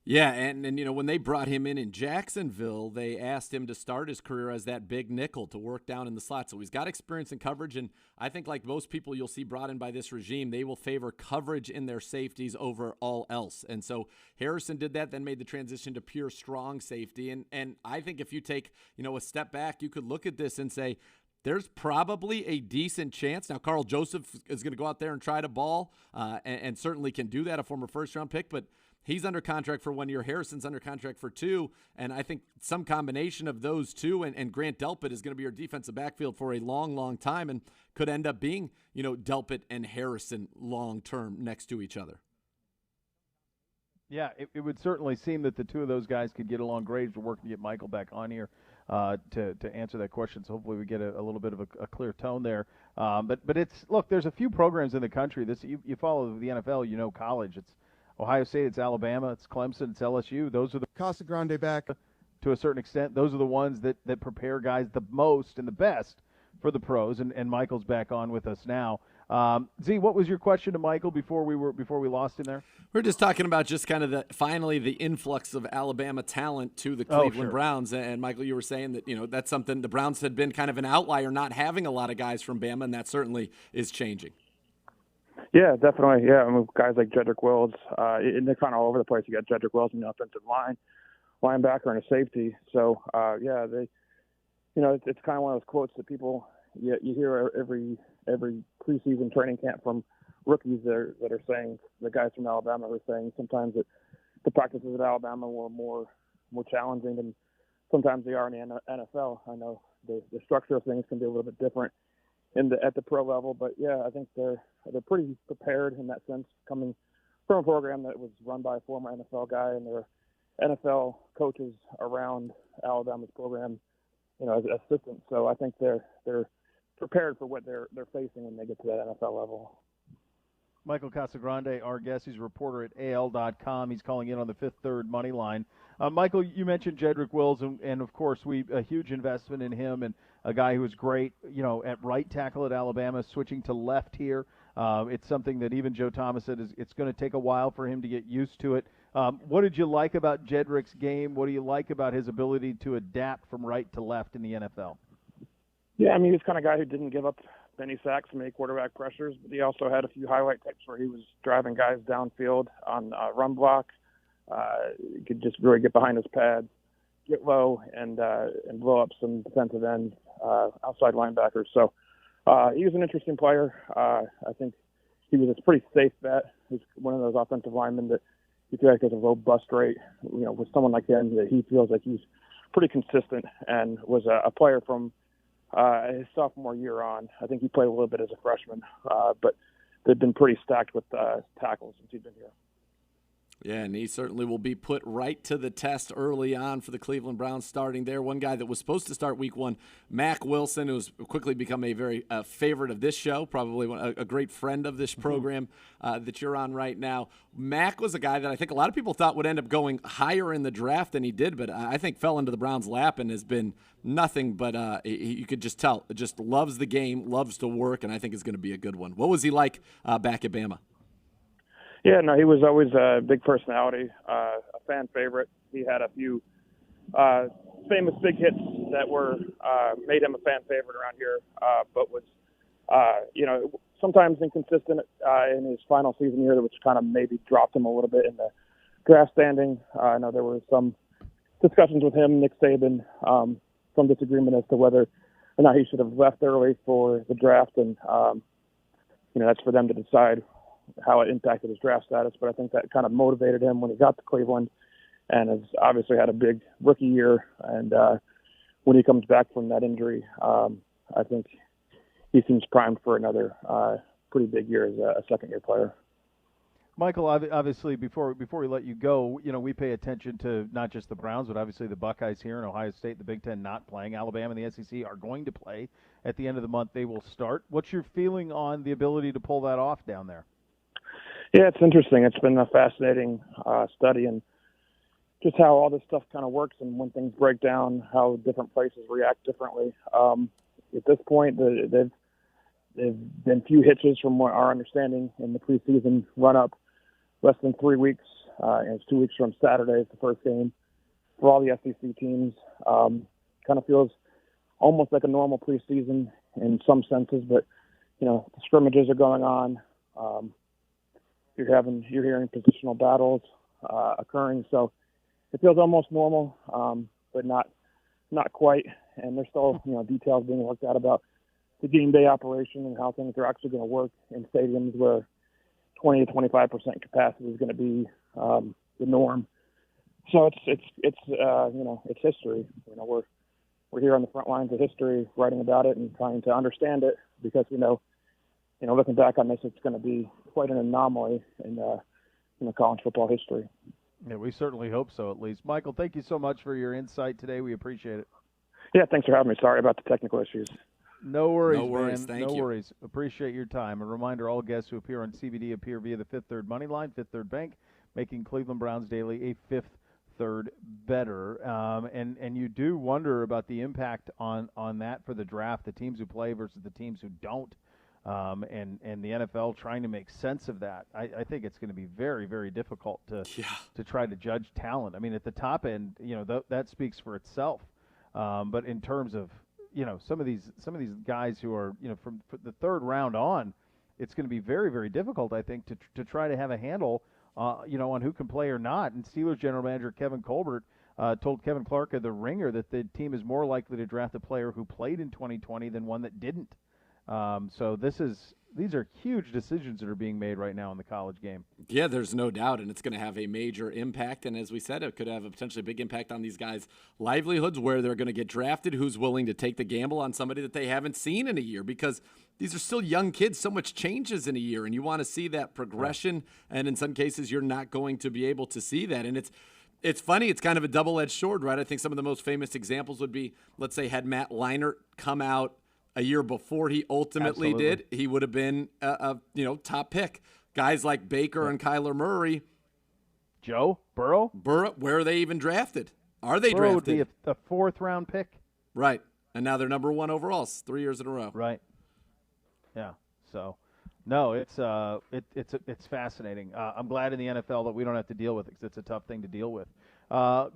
Yeah, and when they brought him in Jacksonville, they asked him to start his career as that big nickel to work down in the slot. So he's got experience in coverage, and I think like most people you'll see brought in by this regime, they will favor coverage in their safeties over all else. And so Harrison did that, then made the transition to pure strong safety. And I think if you take, a step back, you could look at this and say, there's probably a decent chance. Now, Carl Joseph is going to go out there and try to ball, and certainly can do that, a former first-round pick, but he's under contract for 1 year. Harrison's under contract for 2. And I think some combination of those two and Grant Delpit is going to be your defensive backfield for a long, long time, and could end up being, Delpit and Harrison long-term next to each other. Yeah, it would certainly seem that the two of those guys could get along great. We're working to get Michael back on here to answer that question. So hopefully we get a little bit of a clear tone there. But look, there's a few programs in the country. You follow the NFL, college. It's Ohio State, it's Alabama, it's Clemson, it's LSU. Those are the Casagrande back. to a certain extent. Those are the ones that prepare guys the most and the best for the pros. And Michael's back on with us now. Z, what was your question to Michael before we lost him there? We're just talking about just kind of finally the influx of Alabama talent to the Cleveland Browns. And Michael, you were saying that, that's something the Browns had been kind of an outlier, not having a lot of guys from Bama, and that certainly is changing. Yeah, definitely. Yeah, I mean, guys like Jedrick Wills, and they're kind of all over the place. You got Jedrick Wills in the offensive line, linebacker, and a safety. So, yeah, they, it's kind of one of those quotes that people you hear every preseason training camp from rookies that are saying, the guys from Alabama are saying sometimes that the practices at Alabama were more challenging than sometimes they are in the NFL. I know the structure of things can be a little bit different at the pro level, but yeah, I think they're pretty prepared in that sense, coming from a program that was run by a former NFL guy, and there are NFL coaches around Alabama's program, as assistants. So I think they're prepared for what they're facing when they get to that NFL level. Michael Casagrande, our guest, he's a reporter at AL.com. He's calling in on the Fifth Third money line. Michael, you mentioned Jedrick Wills, and of course, a huge investment in him, and a guy who was great, at right tackle at Alabama, switching to left here. It's something that even Joe Thomas said it's going to take a while for him to get used to it. What did you like about Jedrick's game? What do you like about his ability to adapt from right to left in the NFL? Yeah, I mean, he's the kind of guy who didn't give up many sacks and many quarterback pressures, but he also had a few highlight tapes where he was driving guys downfield on run block. He could just really get behind his pads, get low, and blow up some defensive end outside linebackers. So he was an interesting player. I think he was a pretty safe bet. He's one of those offensive linemen that you feel like there's a low bust rate. With someone like him, that he feels like he's pretty consistent, and was a player from his sophomore year on. I think he played a little bit as a freshman, but they've been pretty stacked with tackles since he's been here. Yeah, and he certainly will be put right to the test early on for the Cleveland Browns starting there. One guy that was supposed to start week one, Mack Wilson, who's quickly become a very favorite of this show, probably a great friend of this program that you're on right now. Mack was a guy that I think a lot of people thought would end up going higher in the draft than he did, but I think fell into the Browns' lap and has been nothing but you could just tell, just loves the game, loves to work, and I think is going to be a good one. What was he like back at Bama? Yeah, no, he was always a big personality, a fan favorite. He had a few famous big hits that were made him a fan favorite around here, but was, sometimes inconsistent in his final season here, which kind of maybe dropped him a little bit in the draft standing. I know there were some discussions with him, Nick Saban, some disagreement as to whether or not he should have left early for the draft, and that's for them to decide how it impacted his draft status. But I think that kind of motivated him when he got to Cleveland, and has obviously had a big rookie year. And when he comes back from that injury, I think he seems primed for another pretty big year as a second-year player. Michael, obviously, before we let you go, we pay attention to not just the Browns, but obviously the Buckeyes here in Ohio State, the Big Ten not playing. Alabama and the SEC are going to play. At the end of the month, they will start. What's your feeling on the ability to pull that off down there? Yeah, it's interesting. It's been a fascinating study, and just how all this stuff kind of works, and when things break down, how different places react differently. At this point, they've been few hitches from what our understanding in the preseason run-up. Less than 3 weeks, and it's 2 weeks from Saturday is the first game for all the SEC teams. Kind of feels almost like a normal preseason in some senses, but the scrimmages are going on. You're hearing positional battles occurring, so it feels almost normal, but not quite. And there's still details being worked out about the game day operation and how things are actually going to work in stadiums where 20 to 25% capacity is going to be the norm. So it's history. We're here on the front lines of history, writing about it and trying to understand it, because looking back on this, it's going to be quite an anomaly in college football history. Yeah, we certainly hope so, at least. Michael, thank you so much for your insight today. We appreciate it. Yeah, thanks for having me. Sorry about the technical issues. No worries, man. Thank you. No worries. Appreciate your time. A reminder, all guests who appear on CBD appear via the Fifth Third Money Line, Fifth Third Bank, making Cleveland Browns Daily a Fifth third better. And you do wonder about the impact on that for the draft, the teams who play versus the teams who don't. And the NFL trying to make sense of that. I think it's going to be very, very difficult to try to judge talent. I mean, at the top end, that speaks for itself. But in terms of some of these guys who are from the third round on, it's going to be very, very difficult, I think, to try to have a handle on who can play or not. And Steelers general manager Kevin Colbert told Kevin Clark of The Ringer that the team is more likely to draft a player who played in 2020 than one that didn't. So these are huge decisions that are being made right now in the college game. Yeah, there's no doubt, and it's going to have a major impact. And as we said, it could have a potentially big impact on these guys' livelihoods, where they're going to get drafted, who's willing to take the gamble on somebody that they haven't seen in a year, because these are still young kids. So much changes in a year, and you want to see that progression. And in some cases, you're not going to be able to see that. And it's funny. It's kind of a double-edged sword, right? I think some of the most famous examples would be, let's say, had Matt Leinart come out a year before he ultimately did, he would have been a top pick. Guys like Baker and Kyler Murray. Joe Burrow, where are they even drafted? Are they Burrow drafted? Would be a fourth-round pick. Right, and now they're number one overall 3 years in a row. Right. Yeah. So, no, it's fascinating. I'm glad in the NFL that we don't have to deal with it, because it's a tough thing to deal with.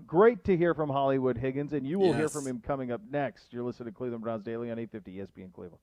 Great to hear from Hollywood Higgins, and you will hear from him coming up next. You're listening to Cleveland Browns Daily on 850 ESPN Cleveland.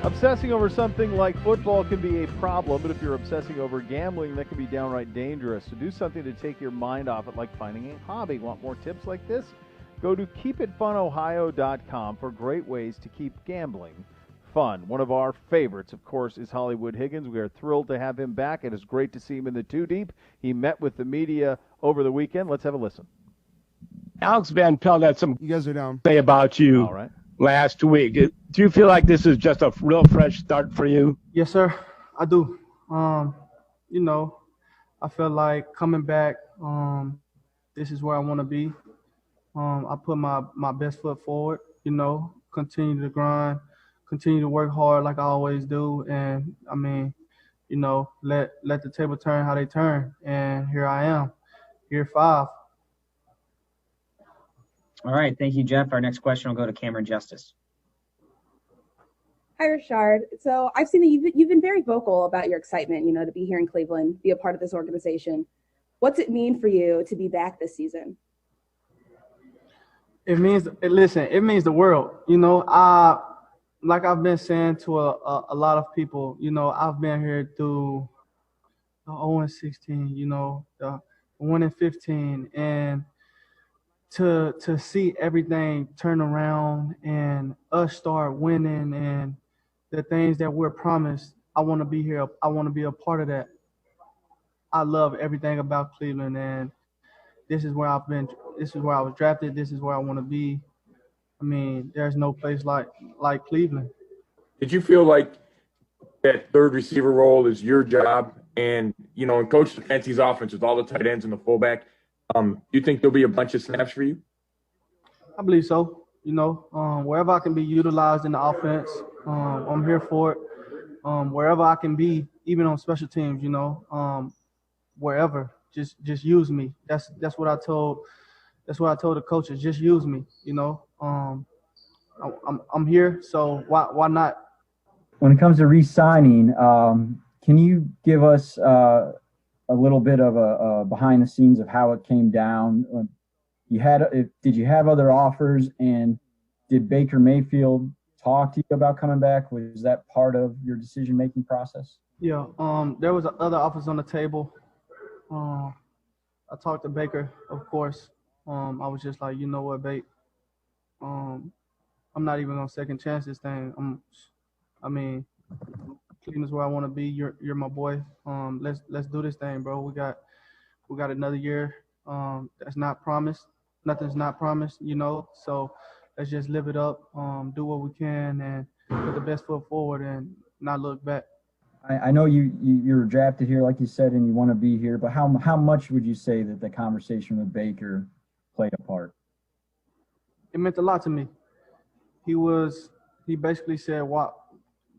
Obsessing over something like football can be a problem, but if you're obsessing over gambling, that can be downright dangerous. So do something to take your mind off it, like finding a hobby. Want more tips like this? Go to keepitfunohio.com for great ways to keep gambling fun. One of our favorites, of course, is Hollywood Higgins. We are thrilled to have him back. It is great to see him in the Two Deep. He met with the media over the weekend. Let's have a listen. Alex Van Pelt had some You guys are down. say about you All right. last week. Do you feel like this is just a real fresh start for you? Yes, sir. I do. You know, I feel like coming back, this is where I want to be. I put my best foot forward, you know, continue to grind, continue to work hard like I always do. And, I mean, you know, let the table turn how they turn. And here I am, year 5. All right. Thank you, Jeff. Our next question will go to Cameron Justice. Hi, Rashard. So I've seen that you've been very vocal about your excitement, you know, to be here in Cleveland, be a part of this organization. What's it mean for you to be back this season? It means the world. You know, like I've been saying to a lot of people, you know, I've been here through the 0-16, you know, the 1-15, and to see everything turn around and us start winning and the things that we're promised, I want to be here. I want to be a part of that. I love everything about Cleveland, and this is where I've been. This is where I was drafted. This is where I want to be. I mean, there's no place like Cleveland. Did you feel like that third receiver role is your job? And, you know, in Coach Stefanski's offense with all the tight ends and the fullback, do you think there'll be a bunch of snaps for you? I believe so. You know, wherever I can be utilized in the offense, I'm here for it. Wherever I can be, even on special teams, you know, wherever, just use me. That's what I told. That's what I told the coaches. Just use me. You know, I'm here, so why not? When it comes to re-signing, can you give us a little bit of a behind the scenes of how it came down? Did you have other offers, and did Baker Mayfield talk to you about coming back? Was that part of your decision-making process? Yeah, there was other offers on the table. I talked to Baker, of course. I was just like, you know what, Bate, I'm not even gonna second chance this thing. Cleveland's where I want to be. You're my boy. Let's do this thing, bro. We got another year. That's not promised. Nothing's not promised, you know. So let's just live it up. Do what we can and put the best foot forward and not look back. I know you're drafted here, like you said, and you want to be here. But how much would you say that the conversation with Baker played a part? It meant a lot to me. He basically said, why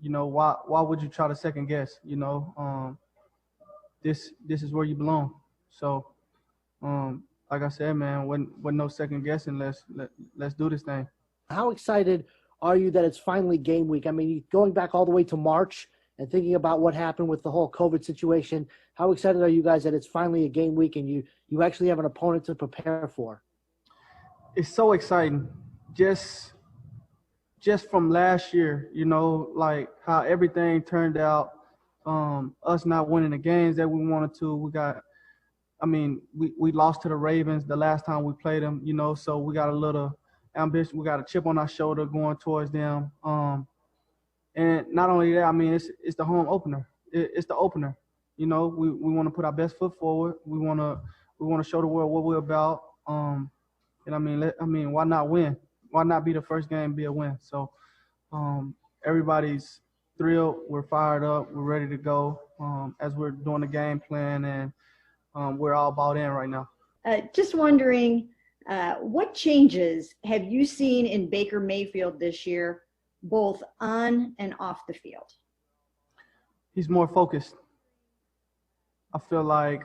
would you try to second guess? You know, this is where you belong. So, like I said, man, when no second guessing, let's do this thing. How excited are you that it's finally game week? I mean, going back all the way to March and thinking about what happened with the whole COVID situation, how excited are you guys that it's finally a game week and you actually have an opponent to prepare for? It's so exciting. Just from last year, you know, like how everything turned out, us not winning the games that we wanted to. We lost to the Ravens the last time we played them, you know, so we got a little ambition. We got a chip on our shoulder going towards them. And not only that, I mean, it's the home opener. It's the opener. You know, we want to put our best foot forward. We want to show the world what we're about. And why not win? Why not be the first game, be a win? So everybody's thrilled. We're fired up. We're ready to go as we're doing the game plan, and we're all bought in right now. Just wondering, what changes have you seen in Baker Mayfield this year, both on and off the field? He's more focused. I feel like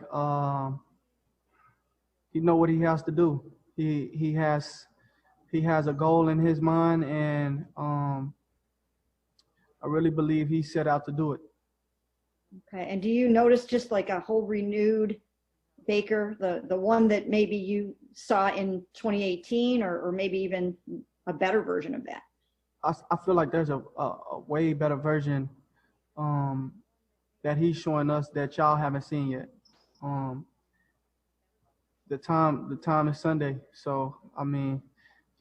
he knows what he has to do. He has a goal in his mind, and I really believe he set out to do it. Okay, and do you notice just like a whole renewed Baker, the one that maybe you saw in 2018, or maybe even a better version of that? I feel like there's a way better version that he's showing us that y'all haven't seen yet. The time is Sunday, so I mean,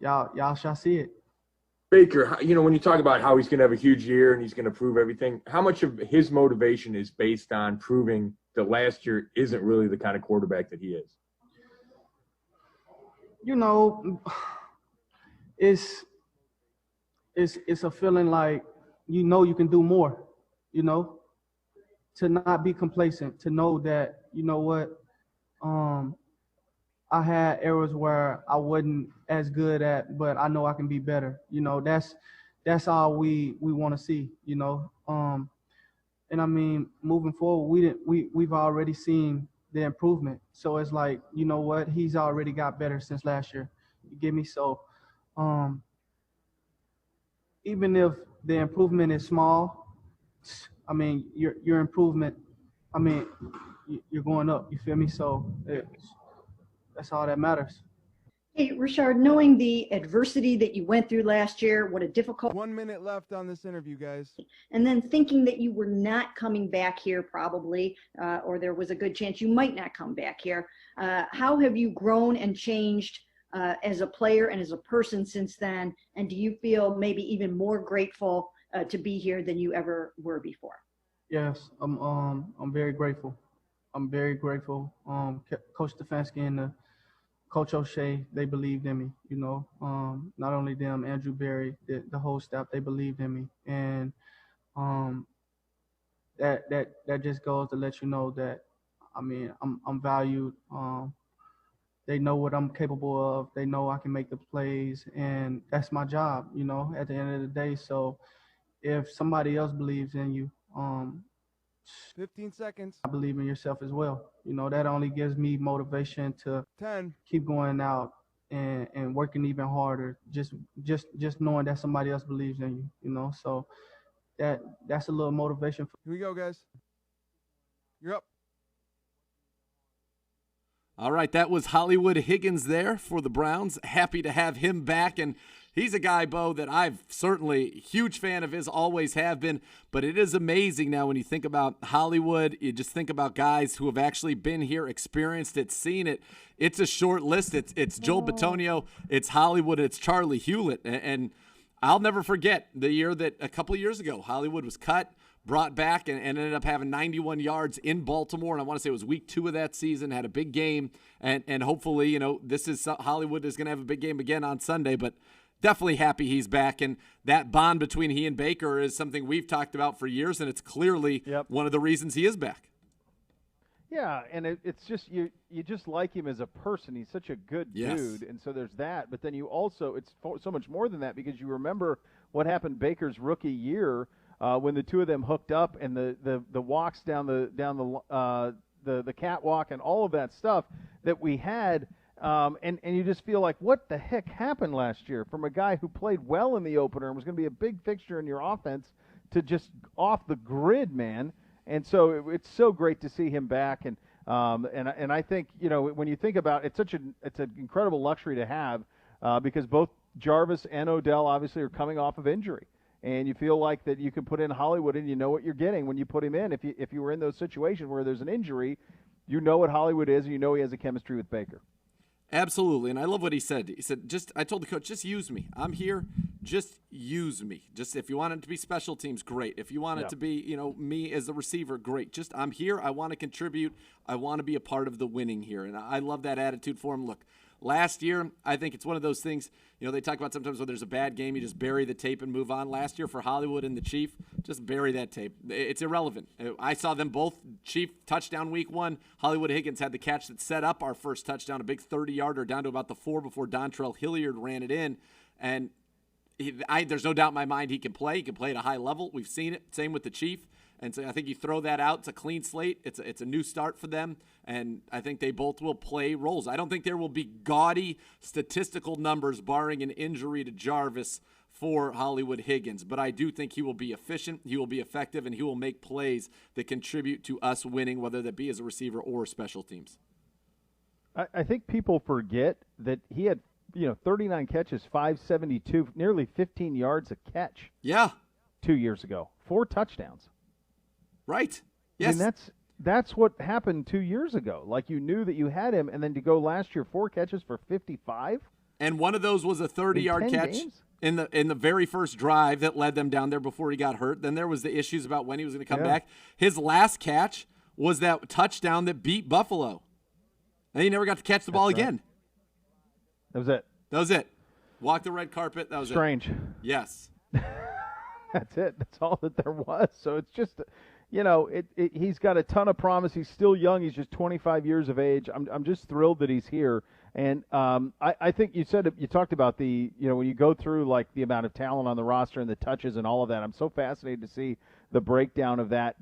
y'all shall see it. Baker, when you talk about how he's going to have a huge year and he's going to prove everything, how much of his motivation is based on proving that last year isn't really the kind of quarterback that he is? It's a feeling like you can do more, to not be complacent, to know that, I had areas where I wasn't as good at, but I know I can be better. That's all we want to see, and I mean, moving forward, we've already seen the improvement. So it's like, he's already got better since last year. You get me? So, even if the improvement is small, I mean, your improvement, I mean, you're going up. You feel me? So that's all that matters. Hey, Richard, knowing the adversity that you went through last year, what a difficult 1 minute left on this interview, guys. And then thinking that you were not coming back here probably, or there was a good chance you might not come back here. How have you grown and changed as a player and as a person since then? And do you feel maybe even more grateful to be here than you ever were before? Yes, I'm very grateful. I'm very grateful. Coach Stefanski and Coach O'Shea, they believed in me, not only them, Andrew Berry, the whole staff, they believed in me. And that just goes to let you know that, I mean, I'm valued. They know what I'm capable of. They know I can make the plays, and that's my job, at the end of the day. So if somebody else believes in you, 15 seconds. I believe in yourself as well. That only gives me motivation to 10. Keep going out and working even harder. Just knowing that somebody else believes in you, So that's a little motivation. Here we go, guys. You're up. All right, that was Hollywood Higgins there for the Browns. Happy to have him back, and he's a guy, Beau, that I've certainly huge fan of his, always have been. But it is amazing now when you think about Hollywood, you just think about guys who have actually been here, experienced it, seen it. It's a short list. It's Joel Bitonio, it's Hollywood, it's Charlie Hewlett. And I'll never forget the year that a couple of years ago, Hollywood was cut, brought back, and ended up having 91 yards in Baltimore. And I want to say it was week 2 of that season, had a big game. And hopefully, this is Hollywood is going to have a big game again on Sunday. But definitely happy he's back. And that bond between he and Baker is something we've talked about for years. And it's clearly one of the reasons he is back. Yeah, and it's just you just like him as a person. He's such a good dude, and so there's that. But then you also, it's so much more than that, because you remember what happened Baker's rookie year when the two of them hooked up, and the walks down the catwalk and all of that stuff that we had, and you just feel like, what the heck happened last year from a guy who played well in the opener and was going to be a big fixture in your offense to just off the grid, man. And so it's so great to see him back, and I think, when you think about it, it's an incredible luxury to have, because both Jarvis and Odell obviously are coming off of injury, and you feel like that you can put in Hollywood and you know what you're getting when you put him in. If you were in those situations where there's an injury, you know what Hollywood is, and you know he has a chemistry with Baker. Absolutely, and I love what he said. He said, I told the coach, just use me. I'm here. Just use me. Just if you want it to be special teams, great. If you want it to be, me as a receiver, great. Just I'm here. I want to contribute. I want to be a part of the winning here, and I love that attitude for him. Look, last year, I think it's one of those things, they talk about sometimes when there's a bad game, you just bury the tape and move on. Last year for Hollywood and the Chief, just bury that tape. It's irrelevant. I saw them both. Chief touchdown week 1. Hollywood Higgins had the catch that set up our first touchdown, a big 30-yarder down to about the 4 before Dontrell Hilliard ran it in. And there's no doubt in my mind he can play. He can play at a high level. We've seen it. Same with the Chief. And so I think you throw that out. It's a clean slate. It's a new start for them. And I think they both will play roles. I don't think there will be gaudy statistical numbers barring an injury to Jarvis for Hollywood Higgins. But I do think he will be efficient, he will be effective, and he will make plays that contribute to us winning, whether that be as a receiver or special teams. I think people forget that he had 39 catches, 572, nearly 15 yards a catch. Yeah. 2 years ago, 4 touchdowns. Right. Yes. Yes. That's what happened 2 years ago. Like, you knew that you had him, and then to go last year, 4 catches for 55. And one of those was a 30-yard catch in the very first drive that led them down there before he got hurt. Then there was the issues about when he was going to come back. His last catch was that touchdown that beat Buffalo. And he never got to catch the ball again. That was it. That was it. Walked the red carpet. That was Strange. Yes. That's it. That's all that there was. So it's just, he's got a ton of promise. He's still young. He's just 25 years of age. I'm just thrilled that he's here. And I think you talked about when you go through like the amount of talent on the roster and the touches and all of that. I'm so fascinated to see the breakdown of that,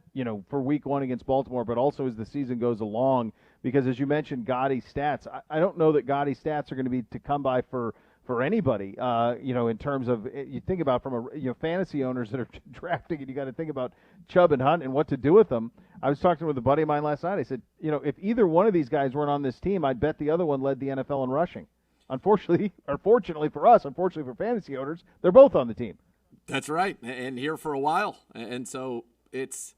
for week 1 against Baltimore, but also as the season goes along, because as you mentioned, Gotti stats, I don't know that Gotti stats are going to be to come by for anybody, in terms of, you think about from fantasy owners that are drafting, and you got to think about Chubb and Hunt and what to do with them. I was talking with a buddy of mine last night. I said, if either one of these guys weren't on this team, I'd bet the other one led the NFL in rushing. Unfortunately, or fortunately for us, unfortunately for fantasy owners, they're both on the team. That's right, and here for a while. And so it's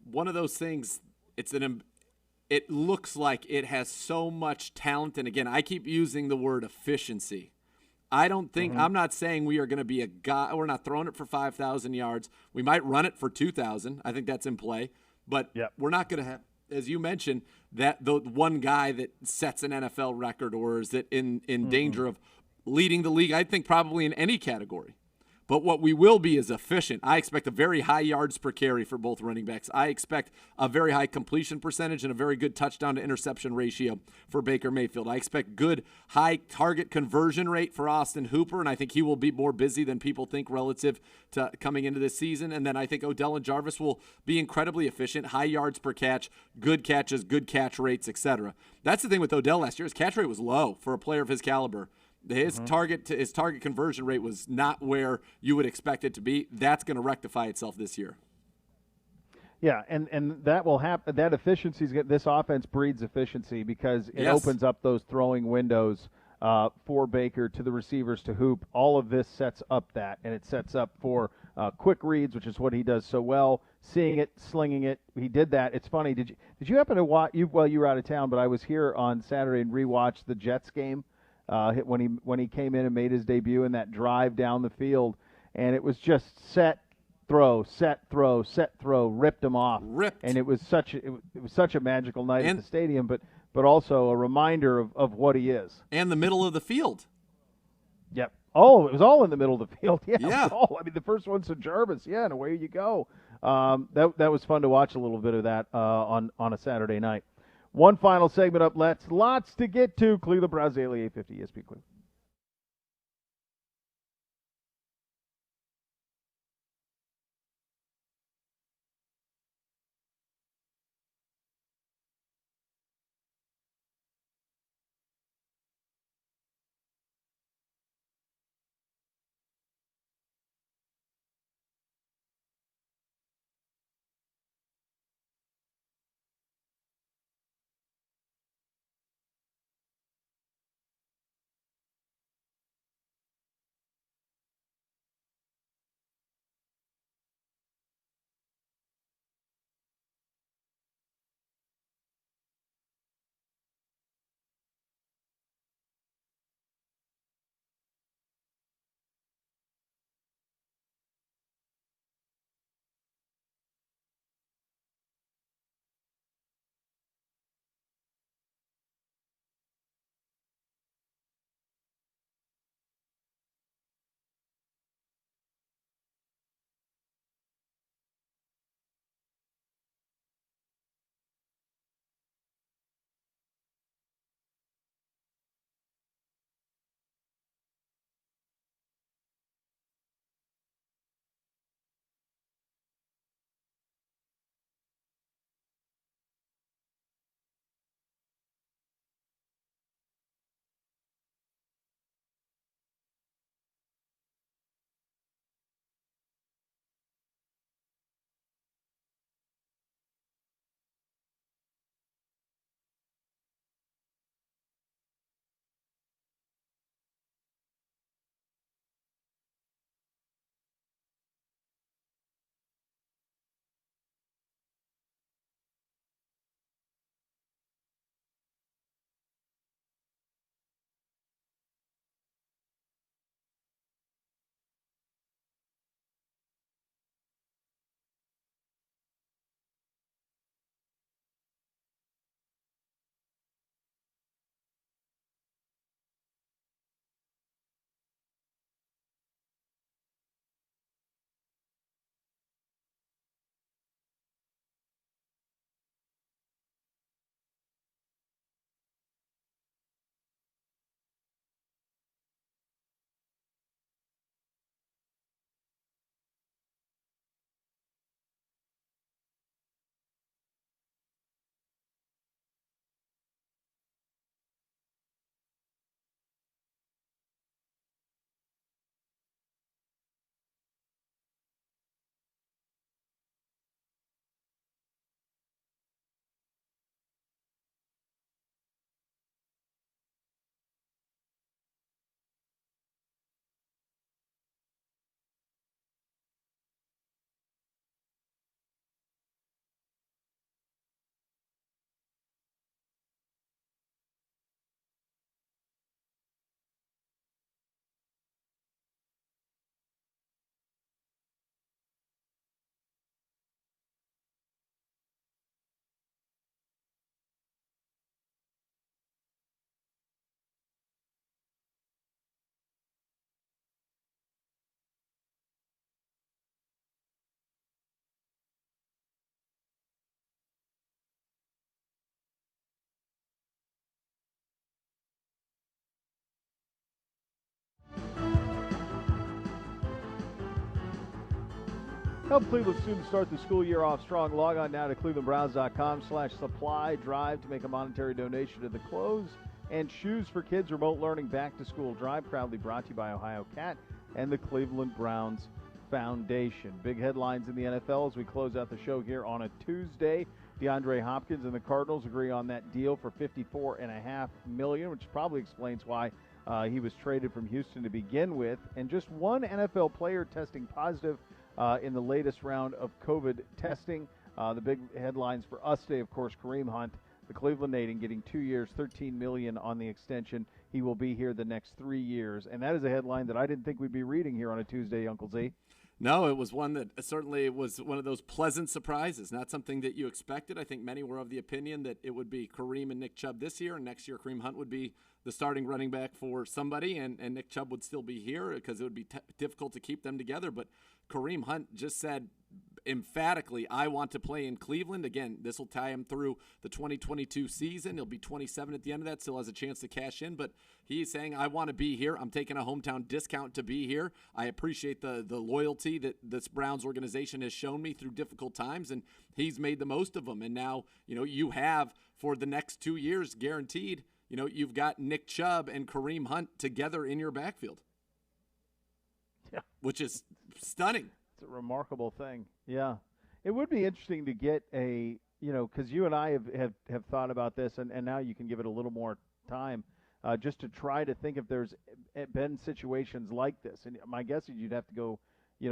one of those things. It looks like it has so much talent. And again, I keep using the word efficiency. I don't think, I'm not saying we are going to be a guy, we're not throwing it for 5,000 yards. We might run it for 2,000. I think that's in play. But we're not going to have, as you mentioned, that the one guy that sets an NFL record or is that in danger of leading the league, I think probably in any category. But what we will be is efficient. I expect a very high yards per carry for both running backs. I expect a very high completion percentage and a very good touchdown to interception ratio for Baker Mayfield. I expect good high target conversion rate for Austin Hooper, and I think he will be more busy than people think relative to coming into this season. And then I think Odell and Jarvis will be incredibly efficient, high yards per catch, good catches, good catch rates, etc. That's the thing with Odell last year. His catch rate was low for a player of his caliber. His target conversion rate was not where you would expect it to be. That's going to rectify itself this year. Yeah, and that will happen. That efficiency, this offense breeds efficiency because it opens up those throwing windows for Baker to the receivers to Hoop. All of this sets up that, and it sets up for quick reads, which is what he does so well. Seeing it, slinging it, he did that. It's funny. Did you happen to watch? You were out of town, but I was here on Saturday and rewatched the Jets game. When he came in and made his debut in that drive down the field, and it was just set, throw, ripped him off. And it was such a magical night at the stadium, but also a reminder of what he is. And the middle of the field. Yep. Oh, it was all in the middle of the field. Yeah. The first one's to Jarvis. Yeah, and away you go. That was fun to watch a little bit of that on a Saturday night. One final segment up. Lots to get to. Cleveland Browns Daily 850 ESPN Cleveland. Help Cleveland students start the school year off strong. Log on now to clevelandbrowns.com/supply drive to make a monetary donation to the clothes and shoes for kids remote learning back to school drive. Proudly brought to you by Ohio Cat and the Cleveland Browns Foundation. Big headlines in the NFL as we close out the show here on a Tuesday. DeAndre Hopkins and the Cardinals agree on that deal for $54.5 million, which probably explains why he was traded from Houston to begin with. And just one NFL player testing positive in the latest round of COVID testing. The big headlines for us today, of course, Kareem Hunt, the Cleveland native, getting 2 years, $13 million on the extension. He will be here the next 3 years. And that is a headline that I didn't think we'd be reading here on a Tuesday, Uncle Z. No, it was one that certainly was one of those pleasant surprises, not something that you expected. I think many were of the opinion that it would be Kareem and Nick Chubb this year, and next year Kareem Hunt would be the starting running back for somebody, and Nick Chubb would still be here because it would be difficult to keep them together. But Kareem Hunt just said emphatically, I want to play in Cleveland. Again, this will tie him through the 2022 season. He'll be 27 at the end of that, still has a chance to cash in, but he's saying, I want to be here. I'm taking a hometown discount to be here. I appreciate the loyalty that this Browns organization has shown me through difficult times, and he's made the most of them. And now, you have for the next 2 years guaranteed, you've got Nick Chubb and Kareem Hunt together in your backfield. Yeah. Which is stunning. It's a remarkable thing. Yeah. It would be interesting to get a, because you and I have thought about this, and now you can give it a little more time, just to try to think if there's been situations like this. And my guess is you'd have to go,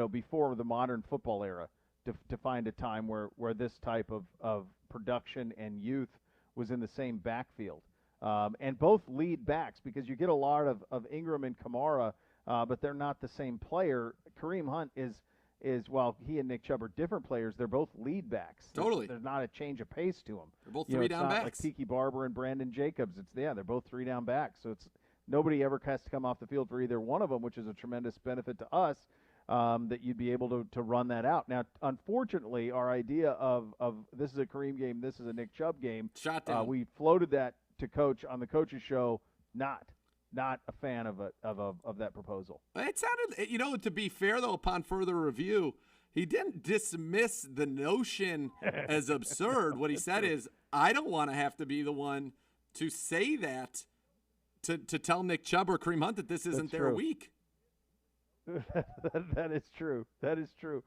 before the modern football era to find a time where this type of production and youth was in the same backfield. And both lead backs, because you get a lot of Ingram and Kamara, but they're not the same player. Kareem Hunt is while he and Nick Chubb are different players, they're both lead backs. Totally. There's not a change of pace to them. They're both three-down backs. Like Tiki Barber and Brandon Jacobs. They're both three-down backs. So it's nobody ever has to come off the field for either one of them, which is a tremendous benefit to us, that you'd be able to run that out. Now, unfortunately, our idea of this is a Kareem game, this is a Nick Chubb game, shot down. We floated that to Coach on the Coach's show. Not a fan of that proposal. It sounded, to be fair, though, upon further review, he didn't dismiss the notion as absurd. What he said is, I don't want to have to be the one to say that, to tell Nick Chubb or Kareem Hunt that this isn't their week. That is true. That is true.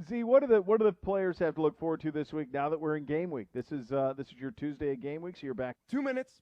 Z, what do the players have to look forward to this week now that we're in game week? This is your Tuesday of game week, so you're back 2 minutes.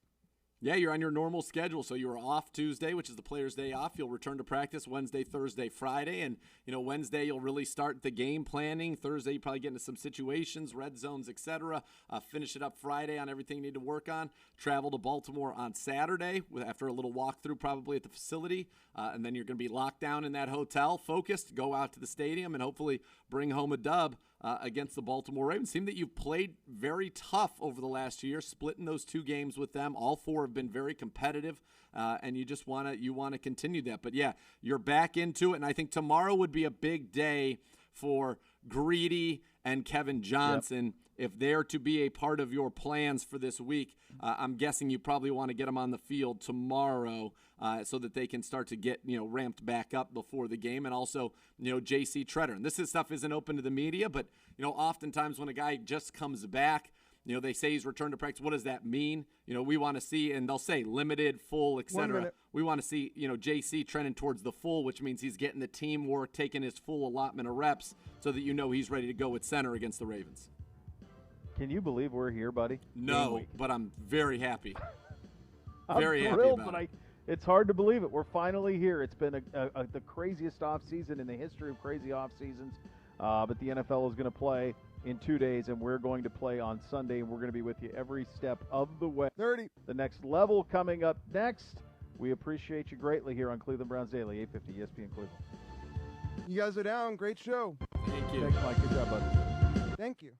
Yeah, you're on your normal schedule, so you were off Tuesday, which is the players' day off. You'll return to practice Wednesday, Thursday, Friday, and Wednesday you'll really start the game planning. Thursday you probably get into some situations, red zones, etc. Finish it up Friday on everything you need to work on. Travel to Baltimore on Saturday after a little walkthrough probably at the facility, and then you're going to be locked down in that hotel, focused. Go out to the stadium and hopefully bring home a dub against the Baltimore Ravens. Seemed that you've played very tough over the last 2 years, splitting those 2 games with them. All 4 have been very competitive, and you just want to continue that. But yeah, you're back into it, and I think tomorrow would be a big day for Greedy and Kevin Johnson. Yep. If they're to be a part of your plans for this week, I'm guessing you probably want to get them on the field tomorrow so that they can start to get ramped back up before the game. And also, J.C. Tretter. And this stuff isn't open to the media, but oftentimes when a guy just comes back, they say he's returned to practice. What does that mean? We want to see, and they'll say limited, full, etc. We want to see, J.C. trending towards the full, which means he's getting the teamwork, taking his full allotment of reps, so that he's ready to go at center against the Ravens. Can you believe we're here, buddy? No, but I'm very happy. I'm very thrilled, happy about it. It's hard to believe it. We're finally here. It's been the craziest offseason in the history of crazy off seasons. But the NFL is going to play in 2 days, and we're going to play on Sunday, and we're going to be with you every step of the way. 30. The next level coming up next. We appreciate you greatly here on Cleveland Browns Daily, 850 ESPN Cleveland. You guys are down. Great show. Thank you. Thanks, Mike. Good job, buddy. Thank you.